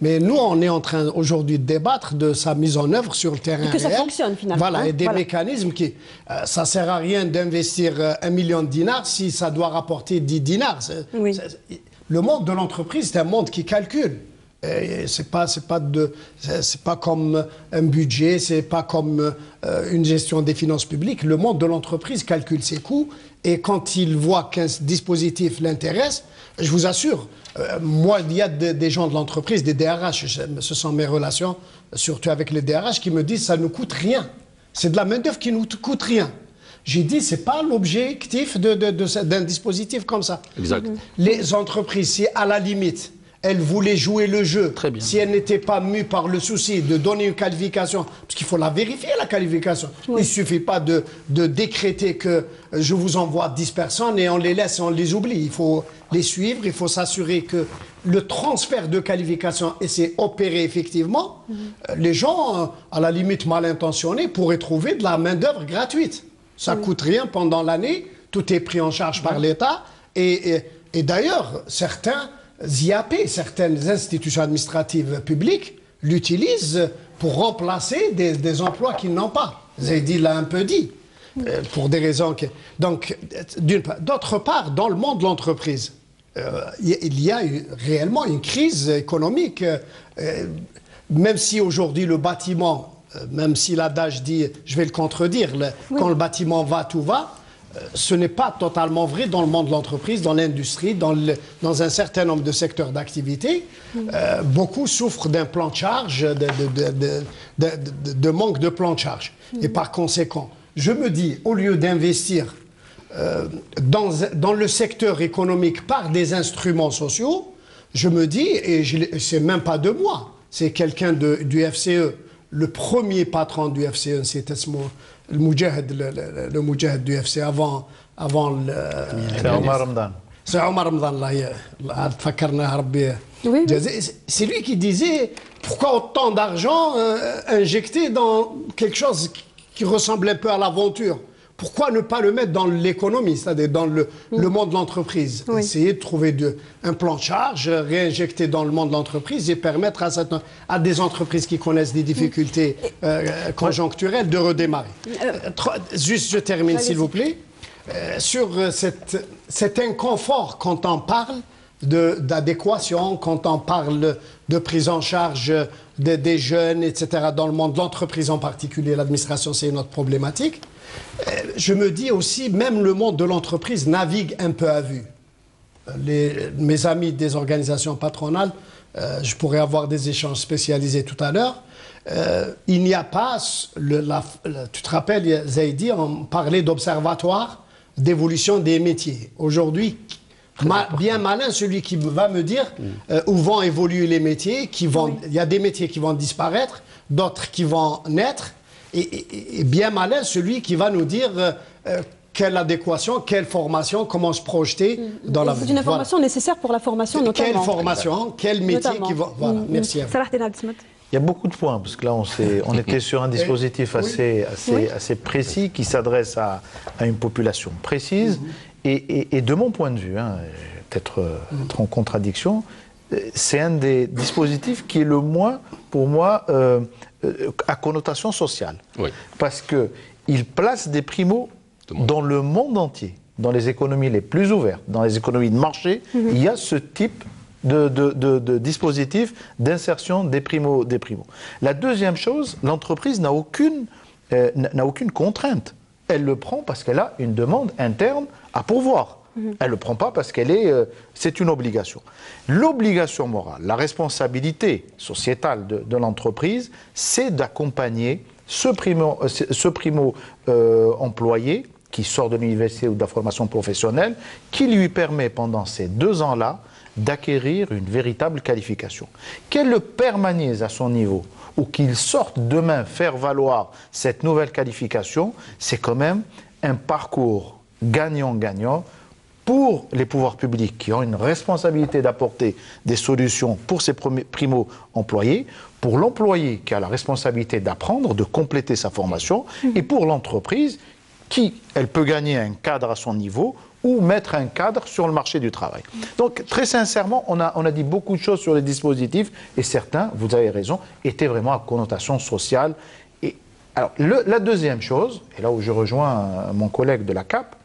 Mais nous, on est en train aujourd'hui de débattre de sa mise en œuvre sur le terrain réel. Que ça fonctionne finalement. Voilà, et des mécanismes qui... ça ne sert à rien d'investir 1 million de dinars si ça doit rapporter 10 dinars. Le monde de l'entreprise, c'est un monde qui calcule. C'est pas comme un budget, c'est pas comme une gestion des finances publiques. Le monde de l'entreprise calcule ses coûts et quand il voit qu'un dispositif l'intéresse, je vous assure, moi, il y a des gens de l'entreprise, des DRH, ce sont mes relations, surtout avec les DRH, qui me disent ça ne coûte rien. C'est de la main-d'œuvre qui ne nous coûte rien. J'ai dit, ce n'est pas l'objectif d'un dispositif comme ça. Exact. Les entreprises, si à la limite, elles voulaient jouer le jeu, si elles n'étaient pas mues par le souci de donner une qualification, parce qu'il faut la vérifier, la qualification. Il ne suffit pas de décréter que je vous envoie 10 personnes et on les laisse et on les oublie. Il faut les suivre, il faut s'assurer que le transfert de qualification s'est opéré effectivement. Les gens, à la limite mal intentionnés, pourraient trouver de la main-d'œuvre gratuite. Ça ne coûte rien pendant l'année, tout est pris en charge par l'État. Et d'ailleurs, certaines institutions administratives publiques l'utilisent pour remplacer des emplois qu'ils n'ont pas. Zaidi l'a un peu dit, pour des raisons que... Donc, d'autre part, dans le monde de l'entreprise, il y a réellement une crise économique. Même si aujourd'hui le bâtiment, même si l'adage dit, je vais le contredire, quand le bâtiment va, tout va, ce n'est pas totalement vrai dans le monde de l'entreprise, dans l'industrie, dans un certain nombre de secteurs d'activité. Beaucoup souffrent d'un plan de charge, de manque de plan de charge. Et par conséquent, je me dis, au lieu d'investir dans le secteur économique par des instruments sociaux, je me dis, et c'est même pas de moi, c'est quelqu'un du FCE, le premier patron du FCE, c'était le Moudjahid du FC avant le... C'est Omar Ramadan. C'est Omar Ramadan, c'est lui qui disait pourquoi autant d'argent injecté dans quelque chose qui ressemble un peu à l'aventure. Pourquoi ne pas le mettre dans l'économie, c'est-à-dire dans le monde de l'entreprise. Essayer de trouver un plan de charge, réinjecter dans le monde de l'entreprise et permettre à des entreprises qui connaissent des difficultés conjoncturelles de redémarrer. Juste, je termine s'il vous plaît. Sur cet inconfort quand on parle d'adéquation, quand on parle de prise en charge des jeunes, etc., dans le monde de l'entreprise en particulier, l'administration c'est une autre problématique. Je me dis aussi, même le monde de l'entreprise navigue un peu à vue. Mes amis des organisations patronales, je pourrais avoir des échanges spécialisés tout à l'heure, il n'y a pas, tu te rappelles Zaidi, on parlait d'observatoire d'évolution des métiers. Aujourd'hui, bien malin celui qui va me dire où vont évoluer les métiers, il y a des métiers qui vont disparaître, d'autres qui vont naître, et bien malin celui qui va nous dire quelle adéquation, quelle formation, comment se projeter dans l'avenir. C'est une information nécessaire pour la formation notamment. Quelle formation, quel métier qui va... Voilà, merci à vous. Il y a beaucoup de points, parce que là, on était sur un dispositif assez précis qui s'adresse à une population précise. Et de mon point de vue, peut-être être en contradiction, c'est un des dispositifs qui est le moins, pour moi, à connotation sociale. Oui. Parce qu'il place des primos dans le monde entier, dans les économies les plus ouvertes, dans les économies de marché, il y a ce type de dispositif d'insertion des primos. La deuxième chose, l'entreprise n'a aucune contrainte. Elle le prend parce qu'elle a une demande interne à pourvoir. Elle ne le prend pas parce c'est une obligation. L'obligation morale, la responsabilité sociétale de l'entreprise, c'est d'accompagner ce primo employé qui sort de l'université ou de la formation professionnelle, qui lui permet pendant ces 2 ans-là d'acquérir une véritable qualification. Qu'elle le permanise à son niveau ou qu'il sorte demain faire valoir cette nouvelle qualification, c'est quand même un parcours gagnant-gagnant pour les pouvoirs publics qui ont une responsabilité d'apporter des solutions pour ces primo-employés, pour l'employé qui a la responsabilité d'apprendre, de compléter sa formation, et pour l'entreprise qui, elle peut gagner un cadre à son niveau ou mettre un cadre sur le marché du travail. Donc, très sincèrement, on a dit beaucoup de choses sur les dispositifs et certains, vous avez raison, étaient vraiment à connotation sociale. Et, alors, la deuxième chose, et là où je rejoins mon collègue de la CAP,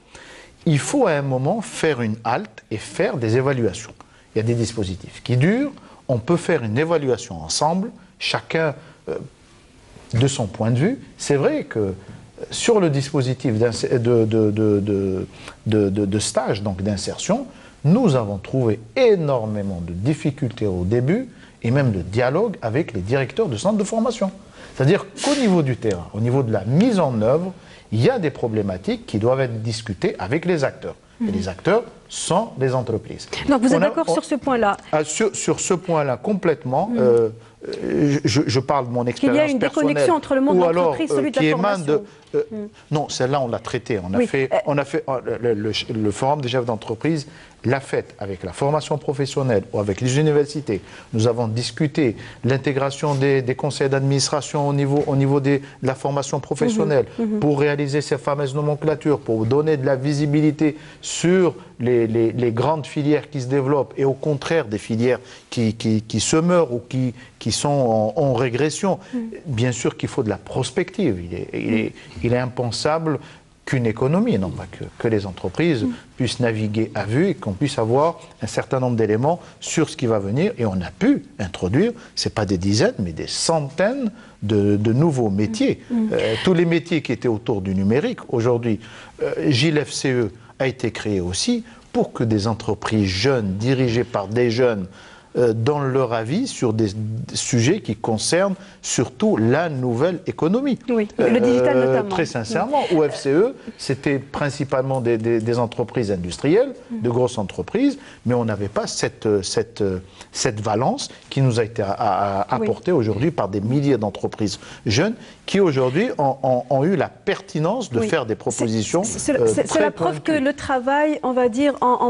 il faut à un moment faire une halte et faire des évaluations. Il y a des dispositifs qui durent, on peut faire une évaluation ensemble, chacun de son point de vue. C'est vrai que sur le dispositif de stage, donc d'insertion, nous avons trouvé énormément de difficultés au début et même de dialogue avec les directeurs de centres de formation. C'est-à-dire qu'au niveau du terrain, au niveau de la mise en œuvre, il y a des problématiques qui doivent être discutées avec les acteurs. Et les acteurs sont les entreprises. Donc vous êtes d'accord sur ce point-là? Sur ce point-là, complètement. Je parle de mon expérience personnelle. Il y a une déconnexion entre le monde de l'entreprise et celui de la formation. Non, celle-là, on l'a traitée. Le forum des chefs d'entreprise l'a fait avec la formation professionnelle ou avec les universités. Nous avons discuté l'intégration des conseils d'administration au niveau de la formation professionnelle pour réaliser ces fameuses nomenclatures, pour donner de la visibilité sur les grandes filières qui se développent et au contraire des filières qui se meurent ou qui sont en régression. Bien sûr qu'il faut de la prospective. Il est impensable qu'une économie, non pas que les entreprises puissent naviguer à vue et qu'on puisse avoir un certain nombre d'éléments sur ce qui va venir. Et on a pu introduire, ce n'est pas des dizaines, mais des centaines de nouveaux métiers. Tous les métiers qui étaient autour du numérique, aujourd'hui, JLFCE a été créé aussi pour que des entreprises jeunes, dirigées par des jeunes, donnent leur avis sur des sujets qui concernent surtout la nouvelle économie. Oui, le digital notamment. Très sincèrement, au FCE, c'était principalement des entreprises industrielles, de grosses entreprises, mais on n'avait pas cette valence qui nous a été apportée aujourd'hui par des milliers d'entreprise jeunes qui aujourd'hui ont eu la pertinence de faire des propositions. C'est la preuve que le travail, on va dire, en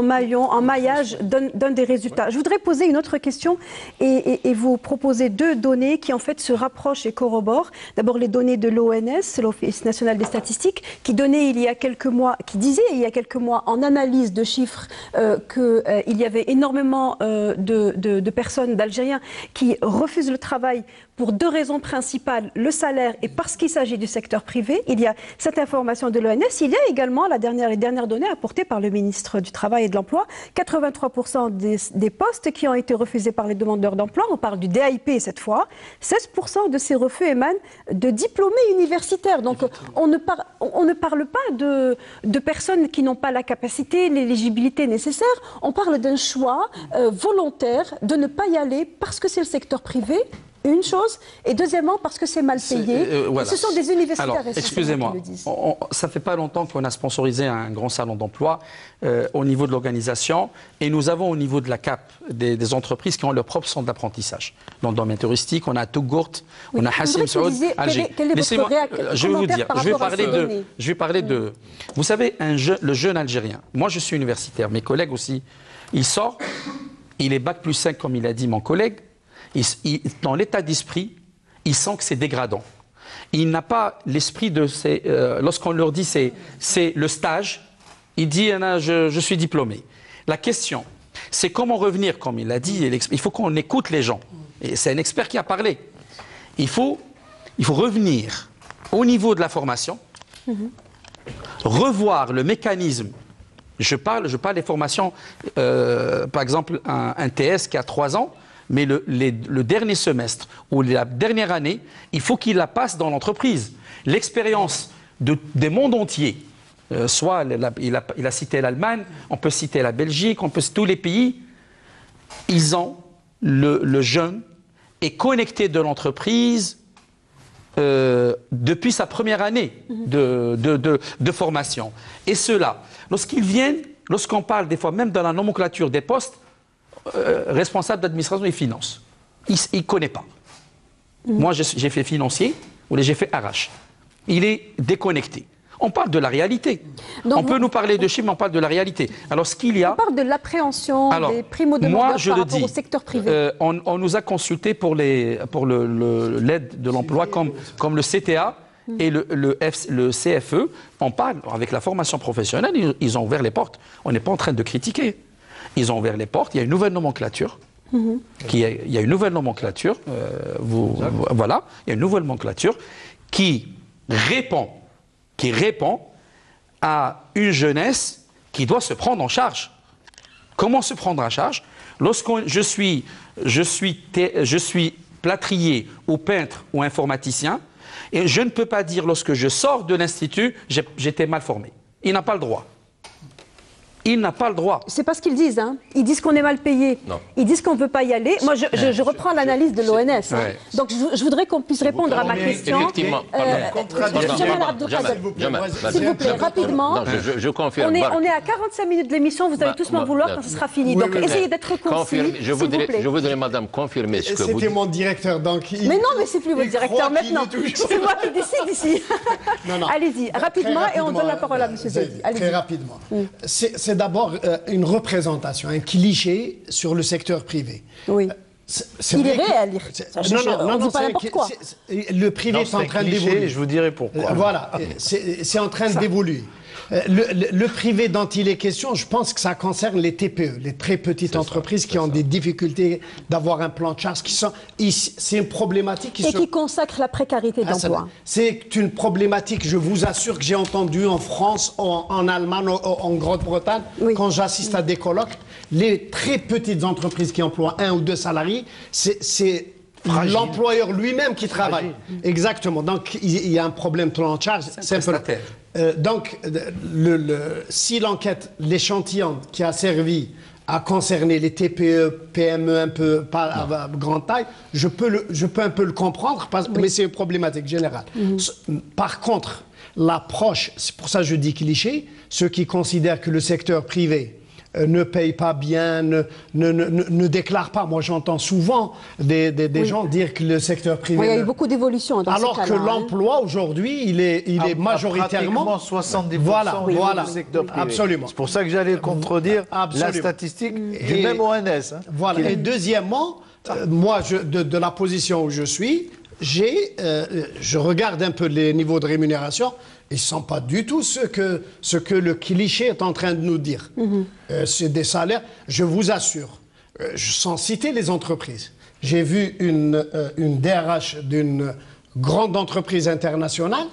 maillage, donne des résultats. Je voudrais poser une autre question et vous proposer 2 données qui en fait se rapprochent et corroborent. D'abord les données de l'ONS, l'Office national des statistiques, qui disait il y a quelques mois en analyse de chiffres qu'il y avait énormément de personnes, d'Algériens, qui refusent le travail pour 2 raisons principales, le salaire et parce qu'il s'agit du secteur privé. Il y a cette information de l'ONS. Il y a également les dernières données apportées par le ministre du Travail et de l'Emploi. 83% des postes qui ont été refusés par les demandeurs d'emploi, on parle du DAIP cette fois, 16% de ces refus émanent de diplômés universitaires. Donc on ne parle pas de personnes qui n'ont pas la capacité, l'éligibilité nécessaire. On parle d'un choix volontaire de ne pas y aller parce que c'est le secteur privé. Une chose, et deuxièmement parce que c'est mal payé. Voilà. Ce sont des universitaires. Alors, excusez-moi, ça fait pas longtemps qu'on a sponsorisé un grand salon d'emploi au niveau de l'organisation, et nous avons au niveau de la CAP des entreprises qui ont leur propre centre d'apprentissage. Dans le domaine touristique, on a Tougourt, on a Hassim Saoud, Alger. Laissez-moi, je vais vous dire, je vais parler de. Vous savez, le jeune Algérien. Moi, je suis universitaire, mes collègues aussi. Il sort, il est bac+5 comme il a dit mon collègue. Dans l'état d'esprit, il sent que c'est dégradant. Il n'a pas l'esprit de... lorsqu'on leur dit c'est le stage, il dit je suis diplômé. La question, c'est comment revenir, comme il l'a dit, il faut qu'on écoute les gens. Et c'est un expert qui a parlé. Il faut revenir au niveau de la formation, revoir le mécanisme. Je parle des formations, par exemple, un TS qui a 3 ans, mais le dernier semestre ou la dernière année, il faut qu'il la passe dans l'entreprise. L'expérience des mondes entiers, soit il a cité l'Allemagne, on peut citer la Belgique, on peut tous les pays, ils ont le jeune est connecté de l'entreprise depuis sa première année de formation. Et cela, lorsqu'ils viennent, lorsqu'on parle des fois même dans la nomenclature des postes, responsable d'administration et finance, il ne connaît pas. Moi, j'ai fait financier, ou j'ai fait RH. Il est déconnecté. On parle de la réalité. Donc on peut nous parler de chiffres, mais on parle de la réalité. Alors, ce qu'il y a... On parle de l'appréhension des primo-demandeurs par rapport au secteur privé. On nous a consultés pour l'aide de l'emploi comme le CTA et le CFE. On parle avec la formation professionnelle, ils ont ouvert les portes. On n'est pas en train de critiquer. Ils ont ouvert les portes, il y a une nouvelle nomenclature. Il y a une nouvelle nomenclature. Voilà, il y a une nouvelle nomenclature qui répond à une jeunesse qui doit se prendre en charge. Comment se prendre en charge? Lorsque je suis plâtrier ou peintre ou informaticien, et je ne peux pas dire lorsque je sors de l'institut, j'étais mal formé. Il n'a pas le droit. Il n'a pas le droit. C'est pas ce qu'ils disent. Hein. Ils disent qu'on est mal payé. Non. Ils disent qu'on ne veut pas y aller. Moi, je reprends l'analyse de l'ONS. Hein. Donc, je voudrais qu'on puisse répondre à ma question. Effectivement. S'il vous plaît, rapidement. Non, je confirme. On est à 45 minutes de l'émission. Vous allez tous m'en vouloir quand ce sera fini. Donc, essayez d'être concis. Je voudrais, madame, confirmer ce que vous dites. C'était mon directeur. Donc mais non, mais c'est plus votre directeur maintenant. C'est moi qui décide ici. Allez-y, rapidement, et on donne la parole à M. Zaidi. Très rapidement. C'est d'abord une représentation, un cliché sur le secteur privé. Oui. Il est réel. Non, on ne dit pas n'importe quoi. Le privé est en train d'évoluer. Je vous dirai pourquoi. Voilà, c'est en train d'évoluer. Le privé dont il est question, je pense que ça concerne les TPE, les très petites entreprises qui ont des difficultés d'avoir un plan de charge. C'est une problématique qui consacre la précarité d'emploi. C'est une problématique, je vous assure, que j'ai entendue en France, en Allemagne, en Grande-Bretagne, quand j'assiste à des colloques. Les très petites entreprises qui emploient 1 ou 2 salariés, c'est l'employeur lui-même qui travaille. Exactement. Donc, il y a un problème de plan de charge. Donc, si l'enquête, l'échantillon qui a servi à concerner les TPE, PME un peu pas à grande taille, je peux un peu le comprendre, mais c'est une problématique générale. Par contre, l'approche, c'est pour ça que je dis cliché, ceux qui considèrent que le secteur privé ne paye pas bien, ne déclare pas. Moi, j'entends souvent des gens dire que le secteur privé... il y a eu beaucoup d'évolutions dans alors que l'emploi, aujourd'hui, il est majoritairement... Pratiquement 70% du secteur privé. Absolument. C'est pour ça que j'allais contredire la statistique du même ONS. Hein, voilà. Et deuxièmement, moi, de la position où je suis, je regarde un peu les niveaux de rémunération. Ils ne sont pas du tout ce que le cliché est en train de nous dire. C'est des salaires, je vous assure, sans citer les entreprises. J'ai vu une DRH d'une grande entreprise internationale,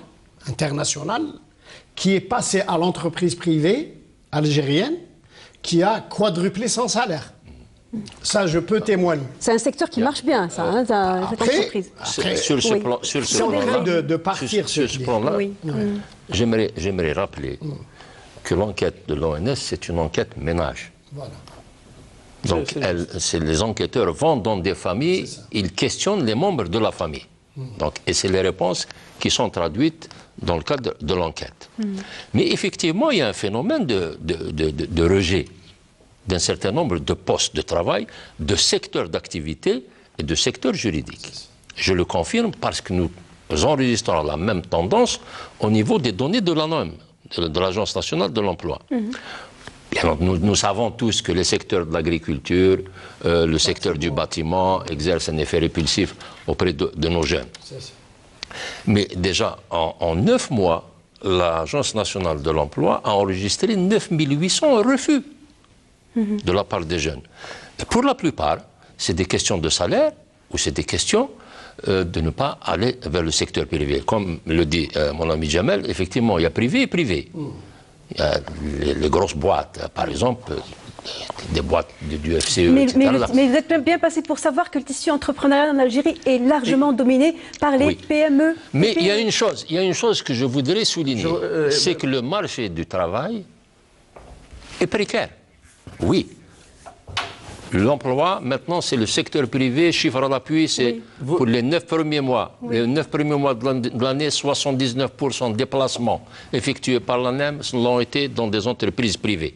qui est passée à l'entreprise privée algérienne, qui a quadruplé son salaire. Ça, je peux témoigner. C'est un secteur qui marche bien, ça, hein, cette entreprise. Sur ce plan-là, j'aimerais rappeler que l'enquête de l'ONS, c'est une enquête ménage. Voilà. Donc, les enquêteurs vont dans des familles, ils questionnent les membres de la famille. Donc, et c'est les réponses qui sont traduites dans le cadre de l'enquête. Mais effectivement, il y a un phénomène de rejet d'un certain nombre de postes de travail, de secteurs d'activité et de secteurs juridiques. Je le confirme parce que nous enregistrons la même tendance au niveau des données de l'ANOM, de l'Agence nationale de l'emploi. Nous savons tous que le secteur de l'agriculture, le secteur du bâtiment exerce un effet répulsif auprès de nos jeunes. Mais déjà, en 9 mois, l'Agence nationale de l'emploi a enregistré 9800 refus de la part des jeunes. Et pour la plupart, c'est des questions de salaire ou c'est des questions de ne pas aller vers le secteur privé. Comme le dit mon ami Jamel, effectivement, il y a privé et privé. Il y a les grosses boîtes, par exemple, des boîtes du FCE, etc. Mais vous êtes bien passé pour savoir que le tissu entrepreneurial en Algérie est largement dominé par les PME. Mais il y a une chose que je voudrais souligner, c'est que le marché du travail est précaire. Oui. L'emploi, maintenant, c'est le secteur privé, chiffre à l'appui, c'est pour les 9 premiers mois. Les 9 premiers mois de l'année, 79% de déplacements effectués par l'ANEM l'ont été dans des entreprises privées.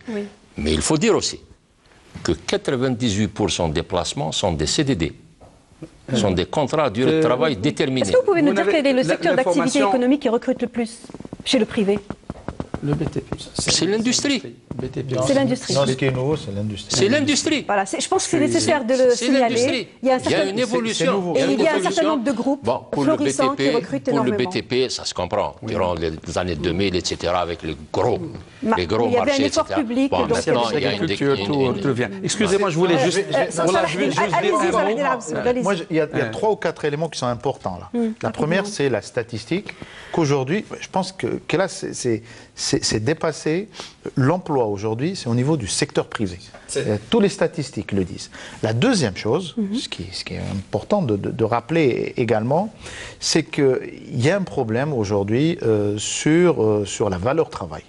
Mais il faut dire aussi que 98% des déplacements sont des CDD. Sont des contrats à durée de travail déterminés. Est-ce que vous pouvez nous dire quel est le secteur d'activité économique qui recrute le plus chez le privé? Le BTP. C'est l'industrie. C'est l'industrie. Non, ce qui est nouveau, c'est l'industrie. C'est l'industrie. Voilà, je pense que c'est nécésaire de le signaler. Il y a une évolution. Et il y a un certain nombre de groupes florissants qui recrutent énormément. Pour le BTP, ça se comprend. Durant les années 2000, etc., avec les gros marchés, etc. Il y avait un effort public. Bon, maintenant, il y a une tout vient. Excusez-moi, je voulais juste dire un mot. Moi, il y a 3 ou 4 éléments qui sont importants là. La première, c'est la statistique. Qu'aujourd'hui, je pense que là, c'est dépassé. L'emploi aujourd'hui, c'est au niveau du secteur privé. Tous les statistiques le disent. La deuxième chose, ce qui est important de rappeler également, c'est qu'il y a un problème aujourd'hui sur la valeur travail.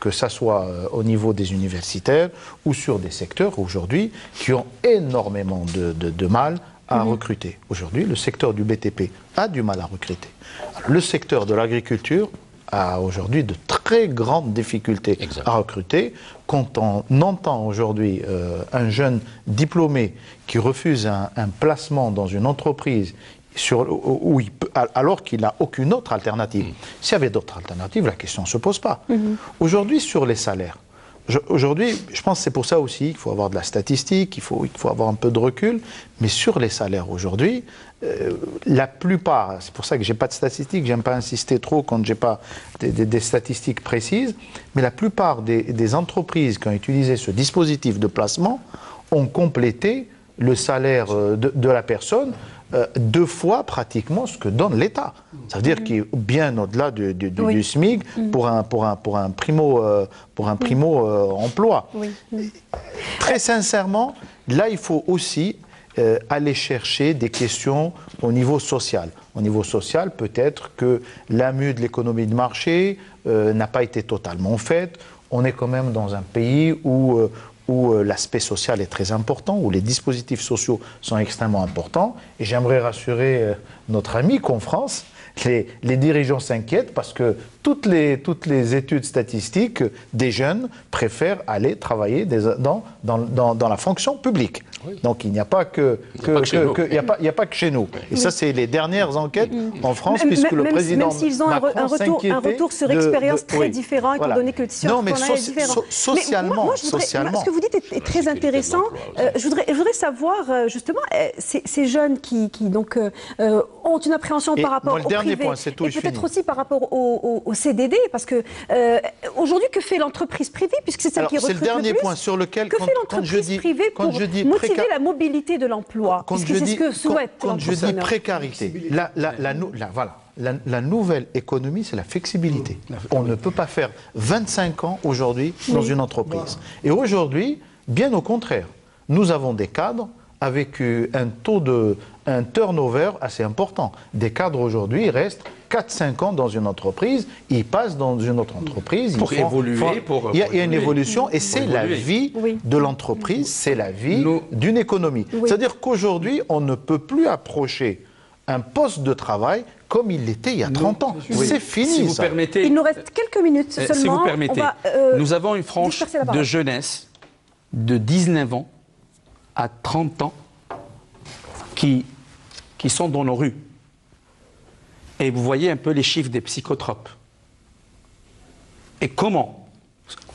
Que ça soit au niveau des universitaires ou sur des secteurs aujourd'hui qui ont énormément de mal à recruter. Aujourd'hui, le secteur du BTP a du mal à recruter. Alors, le secteur de l'agriculture a aujourd'hui de très grandes difficultés à recruter. Quand on entend aujourd'hui un jeune diplômé qui refuse un placement dans une entreprise alors qu'il n'a aucune autre alternative. S'il y avait d'autres alternatives, la question ne se pose pas. Aujourd'hui, sur les salaires, aujourd'hui, je pense que c'est pour ça aussi qu'il faut avoir de la statistique, il faut avoir un peu de recul, mais sur les salaires aujourd'hui, la plupart, c'est pour ça que je n'ai pas de statistiques, j'aime pas insister trop quand je n'ai pas des statistiques précises, mais la plupart des entreprises qui ont utilisé ce dispositif de placement ont complété le salaire de la personne 2 fois pratiquement ce que donne l'État. Ça veut dire qu'il est bien au-delà du SMIC pour un primo-emploi. Très sincèrement, là, il faut aussi aller chercher des questions au niveau social. Au niveau social, peut-être que l'AMU de l'économie de marché n'a pas été totalement faite. On est quand même dans un pays où l'aspect social est très important, où les dispositifs sociaux sont extrêmement importants. Et j'aimerais rassurer notre ami qu'en France, les dirigeants s'inquiètent parce que toutes les études statistiques des jeunes préfèrent aller travailler dans la fonction publique. Donc il n'y a pas que chez nous. Et ça, c'est les dernières enquêtes en France, puisque le président même s'ils ont un retour sur expérience très différent, étant donné que le tissu entrepreneurial est différent. Socialement, ce que vous dites est très intéressant. Je voudrais savoir, justement, ces jeunes qui donc, ont une appréhension par rapport au privé, et peut-être aussi par rapport au CDD, parce que aujourd'hui, que fait l'entreprise privée, puisque c'est celle qui recrute le plus? C'est le dernier point sur lequel, que fait l'entreprise privée pour motiver la mobilité de l'emploi, puisque c'est ce que souhaite l'entrepreneur. Quand je dis précarité, la nouvelle économie, c'est la flexibilité. On ne peut pas faire 25 ans aujourd'hui dans une entreprise. Et aujourd'hui, bien au contraire, nous avons des cadres avec un turnover assez important. Des cadres aujourd'hui restent 4-5 ans dans une entreprise, ils passent dans une autre entreprise. Pour évoluer. Il y a une évolution et c'est la vie de l'entreprise, c'est la vie d'une économie. C'est-à-dire qu'aujourd'hui, on ne peut plus approcher un poste de travail comme il l'était il y a 30 ans. C'est fini, si vous permettez, il nous reste quelques minutes seulement. Si vous permettez, nous avons une frange de jeunesse de 19 ans à 30 ans qui sont dans nos rues. Et vous voyez un peu les chiffres des psychotropes. Et comment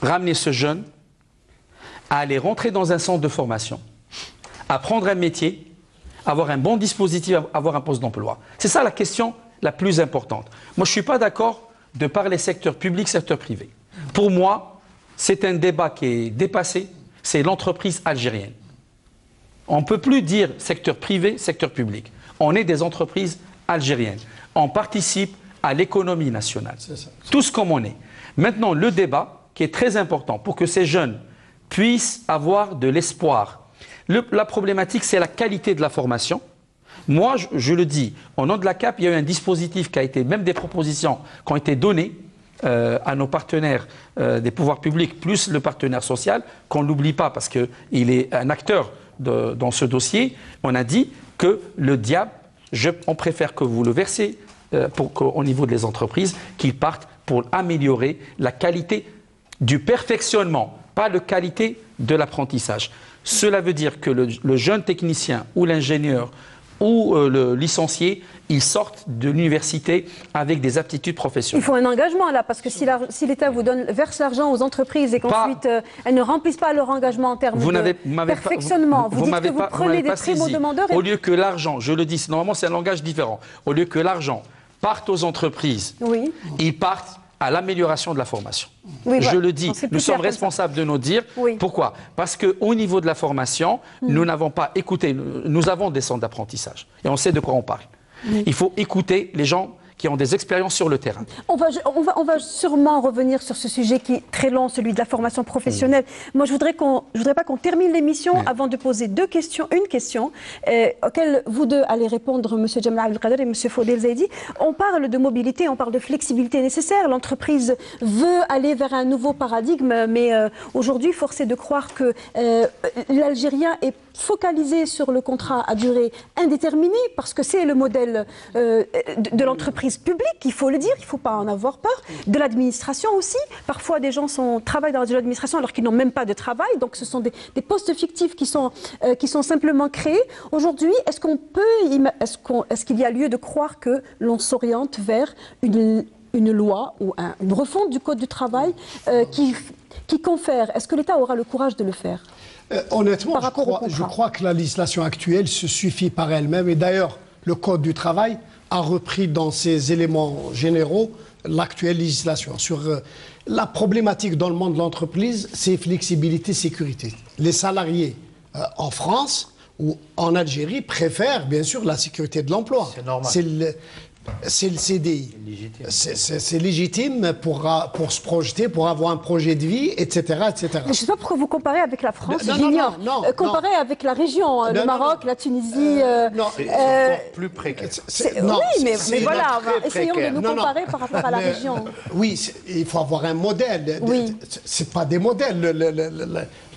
ramener ce jeune à aller rentrer dans un centre de formation, apprendre un métier, avoir un bon dispositif, avoir un poste d'emploi. C'est ça la question la plus importante. Moi, je ne suis pas d'accord de parler secteur public, secteur privé. Pour moi, c'est un débat qui est dépassé, c'est l'entreprise algérienne. On ne peut plus dire secteur privé, secteur public. On est des entreprises algériennes. On participe à l'économie nationale. Tous comme on est. Maintenant, le débat qui est très important pour que ces jeunes puissent avoir de l'espoir. La problématique, c'est la qualité de la formation. Moi, je le dis, au nom de la CAP, il y a eu un dispositif qui a été, même des propositions qui ont été données à nos partenaires des pouvoirs publics, plus le partenaire social, qu'on ne l'oublie pas parce qu'il est un acteur dans ce dossier. On a dit que le diable, on préfère que vous le versez au niveau des entreprises, qu'ils partent pour améliorer la qualité du perfectionnement, pas la qualité de l'apprentissage. Cela veut dire que le jeune technicien ou l'ingénieur ou le licencié, ils sortent de l'université avec des aptitudes professionnelles. Il faut un engagement là, parce que si l'État vous verse l'argent aux entreprises et qu'ensuite elles ne remplissent pas leur engagement en termes de perfectionnement, vous dites que vous prenez des primo-demandeurs... Au lieu que l'argent, je le dis, normalement c'est un langage différent, au lieu que l'argent parte aux entreprises, ils partent à l'amélioration de la formation. Je le dis, nous sommes responsables de nos dires. Pourquoi? Parce qu'au niveau de la formation, nous n'avons pas écouté, nous avons des centres d'apprentissage et on sait de quoi on parle. Il faut écouter les gens qui ont des expériences sur le terrain. On va sûrement revenir sur ce sujet qui est très long, celui de la formation professionnelle. Moi, je voudrais pas qu'on termine l'émission avant de poser une question auquel vous deux allez répondre, M. Djemal Abdelkader et M. Fodel Zaidi. On parle de mobilité, on parle de flexibilité nécessaire. L'entreprise veut aller vers un nouveau paradigme, mais aujourd'hui, force est de croire que l'Algérien est focalisé sur le contrat à durée indéterminée, parce que c'est le modèle de l'entreprise publique, il faut le dire, il ne faut pas en avoir peur, de l'administration aussi. Parfois, des gens travaillent dans l'administration alors qu'ils n'ont même pas de travail, donc ce sont des postes fictifs qui sont simplement créés. Aujourd'hui, est-ce qu'il y a lieu de croire que l'on s'oriente vers une loi ou une refonte du Code du travail qui confère? Est-ce que l'État aura le courage de le faire? Honnêtement, je crois que la législation actuelle se suffit par elle-même. Et d'ailleurs, le Code du travail a repris dans ses éléments généraux l'actuelle législation. Sur la problématique dans le monde de l'entreprise, c'est flexibilité, sécurité. Les salariés en France ou en Algérie préfèrent bien sûr la sécurité de l'emploi. C'est normal. C'est le CDI. C'est légitime pour se projeter, pour avoir un projet de vie, etc. etc. Je ne sais pas pourquoi vous comparez avec la France, j'ignore. Comparez avec la région, le Maroc, la Tunisie... c'est encore plus précaire. Oui, mais voilà, essayons de nous comparer par rapport à la région. Oui, il faut avoir un modèle. Oui. Ce n'est pas des modèles.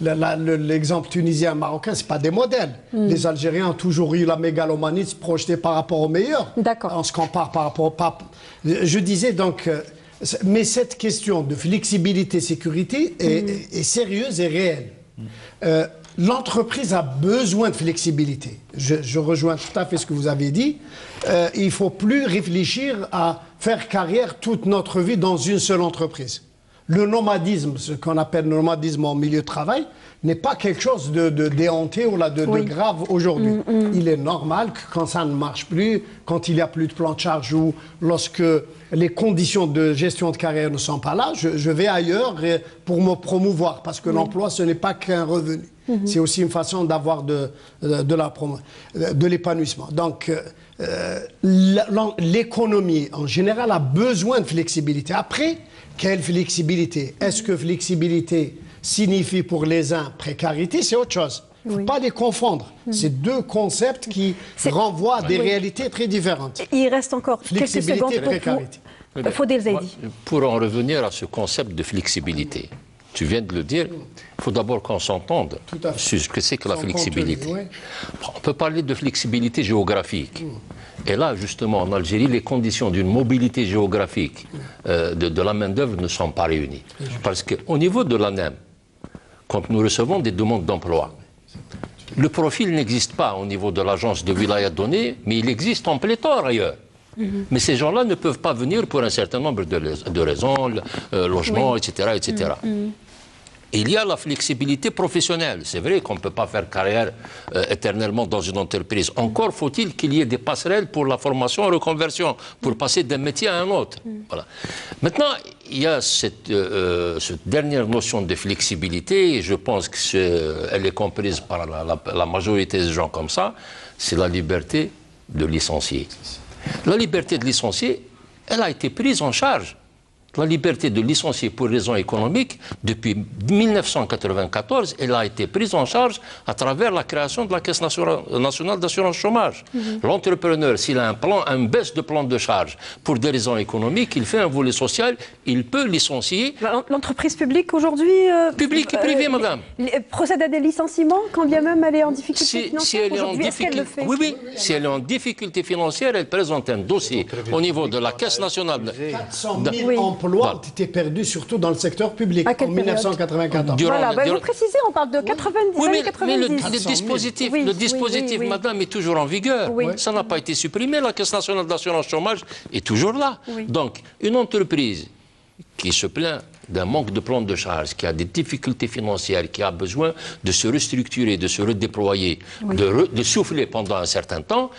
L'exemple tunisien, marocain, ce n'est pas des modèles. Les Algériens ont toujours eu la mégalomanie de se projeter par rapport aux meilleurs. D'accord. On se compare par rapport Je disais donc, mais cette question de flexibilité, sécurité est sérieuse et réelle. L'entreprise a besoin de flexibilité. Je rejoins tout à fait ce que vous avez dit. Il ne faut plus réfléchir à faire carrière toute notre vie dans une seule entreprise. Le nomadisme, ce qu'on appelle le nomadisme en milieu de travail, n'est pas quelque chose de déhanté ou de grave aujourd'hui. Il est normal que quand ça ne marche plus, quand il n'y a plus de plan de charge ou lorsque les conditions de gestion de carrière ne sont pas là, je vais ailleurs pour me promouvoir, parce que l'emploi, ce n'est pas qu'un revenu. C'est aussi une façon d'avoir de l'épanouissement. Donc, l'économie, en général, a besoin de flexibilité. Après, quelle flexibilité? Est-ce que flexibilité signifie pour les uns précarité? C'est autre chose. Il ne faut pas les confondre. C'est deux concepts qui renvoient à des réalités très différentes. Il reste encore quelques secondes et précarité. pour Fodel Zaidi. Pour en revenir à ce concept de flexibilité, tu viens de le dire, il faut d'abord qu'on s'entende sur ce que c'est que la flexibilité. On peut parler de flexibilité géographique. Et là, justement, en Algérie, les conditions d'une mobilité géographique de la main-d'œuvre ne sont pas réunies. Parce qu'au niveau de l'ANEM, quand nous recevons des demandes d'emploi, le profil n'existe pas au niveau de l'agence de wilaya donnée, mais il existe en pléthore ailleurs. Mais ces gens-là ne peuvent pas venir pour un certain nombre de raisons, logement, etc. etc. Il y a la flexibilité professionnelle. C'est vrai qu'on ne peut pas faire carrière éternellement dans une entreprise. Encore faut-il qu'il y ait des passerelles pour la formation et reconversion, pour passer d'un métier à un autre. Voilà. Maintenant, il y a cette dernière notion de flexibilité, et je pense qu'elle est comprise par la majorité des gens comme ça, c'est la liberté de licencier. La liberté de licencier, elle a été prise en charge. La liberté de licencier pour raisons économiques, depuis 1994, elle a été prise en charge à travers la création de la Caisse nationale d'assurance chômage. L'entrepreneur, s'il a une baisse de plan de charge pour des raisons économiques, il fait un volet social, il peut licencier. L'entreprise publique aujourd'hui... publique et privée, madame. Procède à des licenciements quand bien même elle est en difficulté financière. Oui, si elle est en difficulté financière, elle présente un dossier au niveau de la Caisse nationale. 400 000 emplois ont été perdus, surtout dans le secteur public, en 1994. Voilà, vous précisez, on parle de 90, années 90. Mais le dispositif, madame, est toujours en vigueur. Ça n'a pas été supprimé. La Caisse nationale d'assurance chômage est toujours là. Donc, une entreprise qui se plaint d'un manque de plan de charge, qui a des difficultés financières, qui a besoin de se restructurer, de se redéployer, de souffler pendant un certain temps,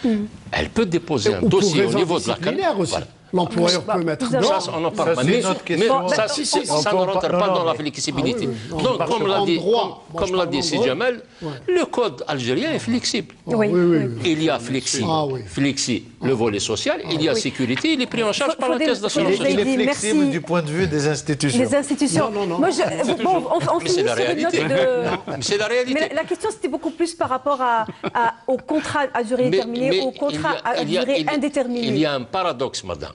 elle peut déposer un dossier au niveau de la CAF. L'employeur peut mettre... Ça, on en parle pas. Mais ça ne rentre pas dans la flexibilité. Donc, comme l'a dit Sidi Jamel, le code algérien est flexible. Il y a flexi, le volet social, il y a sécurité, il est pris en charge par la Caisse d'assurance sociale. Il est flexible du point de vue des institutions. Les institutions. Non. On finit sur une note de... C'est la réalité. Mais la question, c'était beaucoup plus par rapport au contrat à durée déterminée, au contrat à durée indéterminée. Il y a un paradoxe, madame.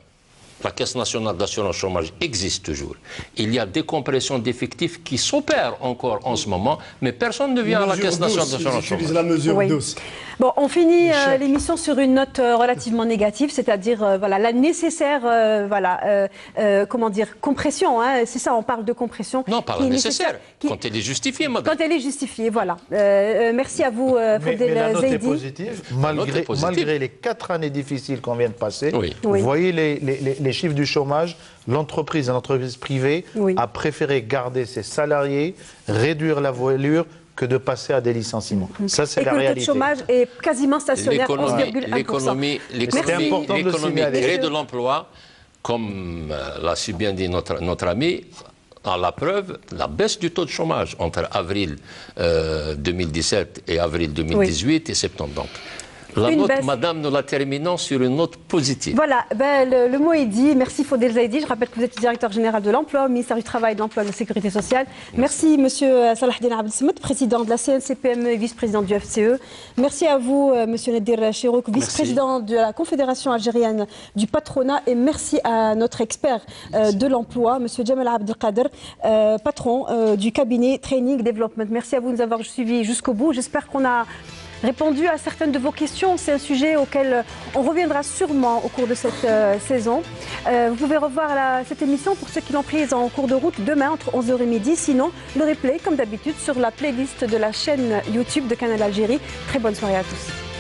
La Caisse nationale d'assurance chômage existe toujours. Il y a des compressions d'effectifs qui s'opèrent encore en ce moment, mais personne ne vient à la Caisse nationale d'assurance chômage. La mesure douce. Bon, on finit l'émission sur une note relativement négative, c'est-à-dire voilà, la nécessaire comment dire, compression. Hein, c'est ça, on parle de compression. Non, pas la nécessaire, quand elle est justifiée, madame. Quand elle est justifiée, voilà. Merci à vous, Fodel Zaidi. Mais la note est positive, malgré les 4 années difficiles qu'on vient de passer. Vous voyez les chiffres du chômage, l'entreprise privée a préféré garder ses salariés, réduire la voilure, que de passer à des licenciements. Ça, c'est la réalité. Le taux de chômage est quasiment stationnaire, 11,1%. L'économie crée de l'emploi, comme l'a si bien dit notre ami, à la preuve, la baisse du taux de chômage entre avril 2017 et avril 2018 et septembre. Donc, la note, madame, nous la terminons sur une note positive. Voilà, le mot est dit. Merci Fodel Zaidi. Je rappelle que vous êtes directeur général de l'emploi au ministère du Travail, de l'Emploi et de la Sécurité sociale. Merci monsieur Salahdine Abdelsemout, président de la CNCPME et vice-président du FCE. Merci à vous, monsieur Nadir Chirouk, vice-président de la Confédération algérienne du patronat. Et merci à notre expert de l'emploi, monsieur Jamal Abdelkader, patron du cabinet Training Development. Merci à vous de nous avoir suivis jusqu'au bout. J'espère qu'on a répondu à certaines de vos questions. C'est un sujet auquel on reviendra sûrement au cours de cette saison. Vous pouvez revoir cette émission pour ceux qui l'ont prise en cours de route demain entre 11h et midi. Sinon, le replay, comme d'habitude, sur la playlist de la chaîne YouTube de Canal Algérie. Très bonne soirée à tous.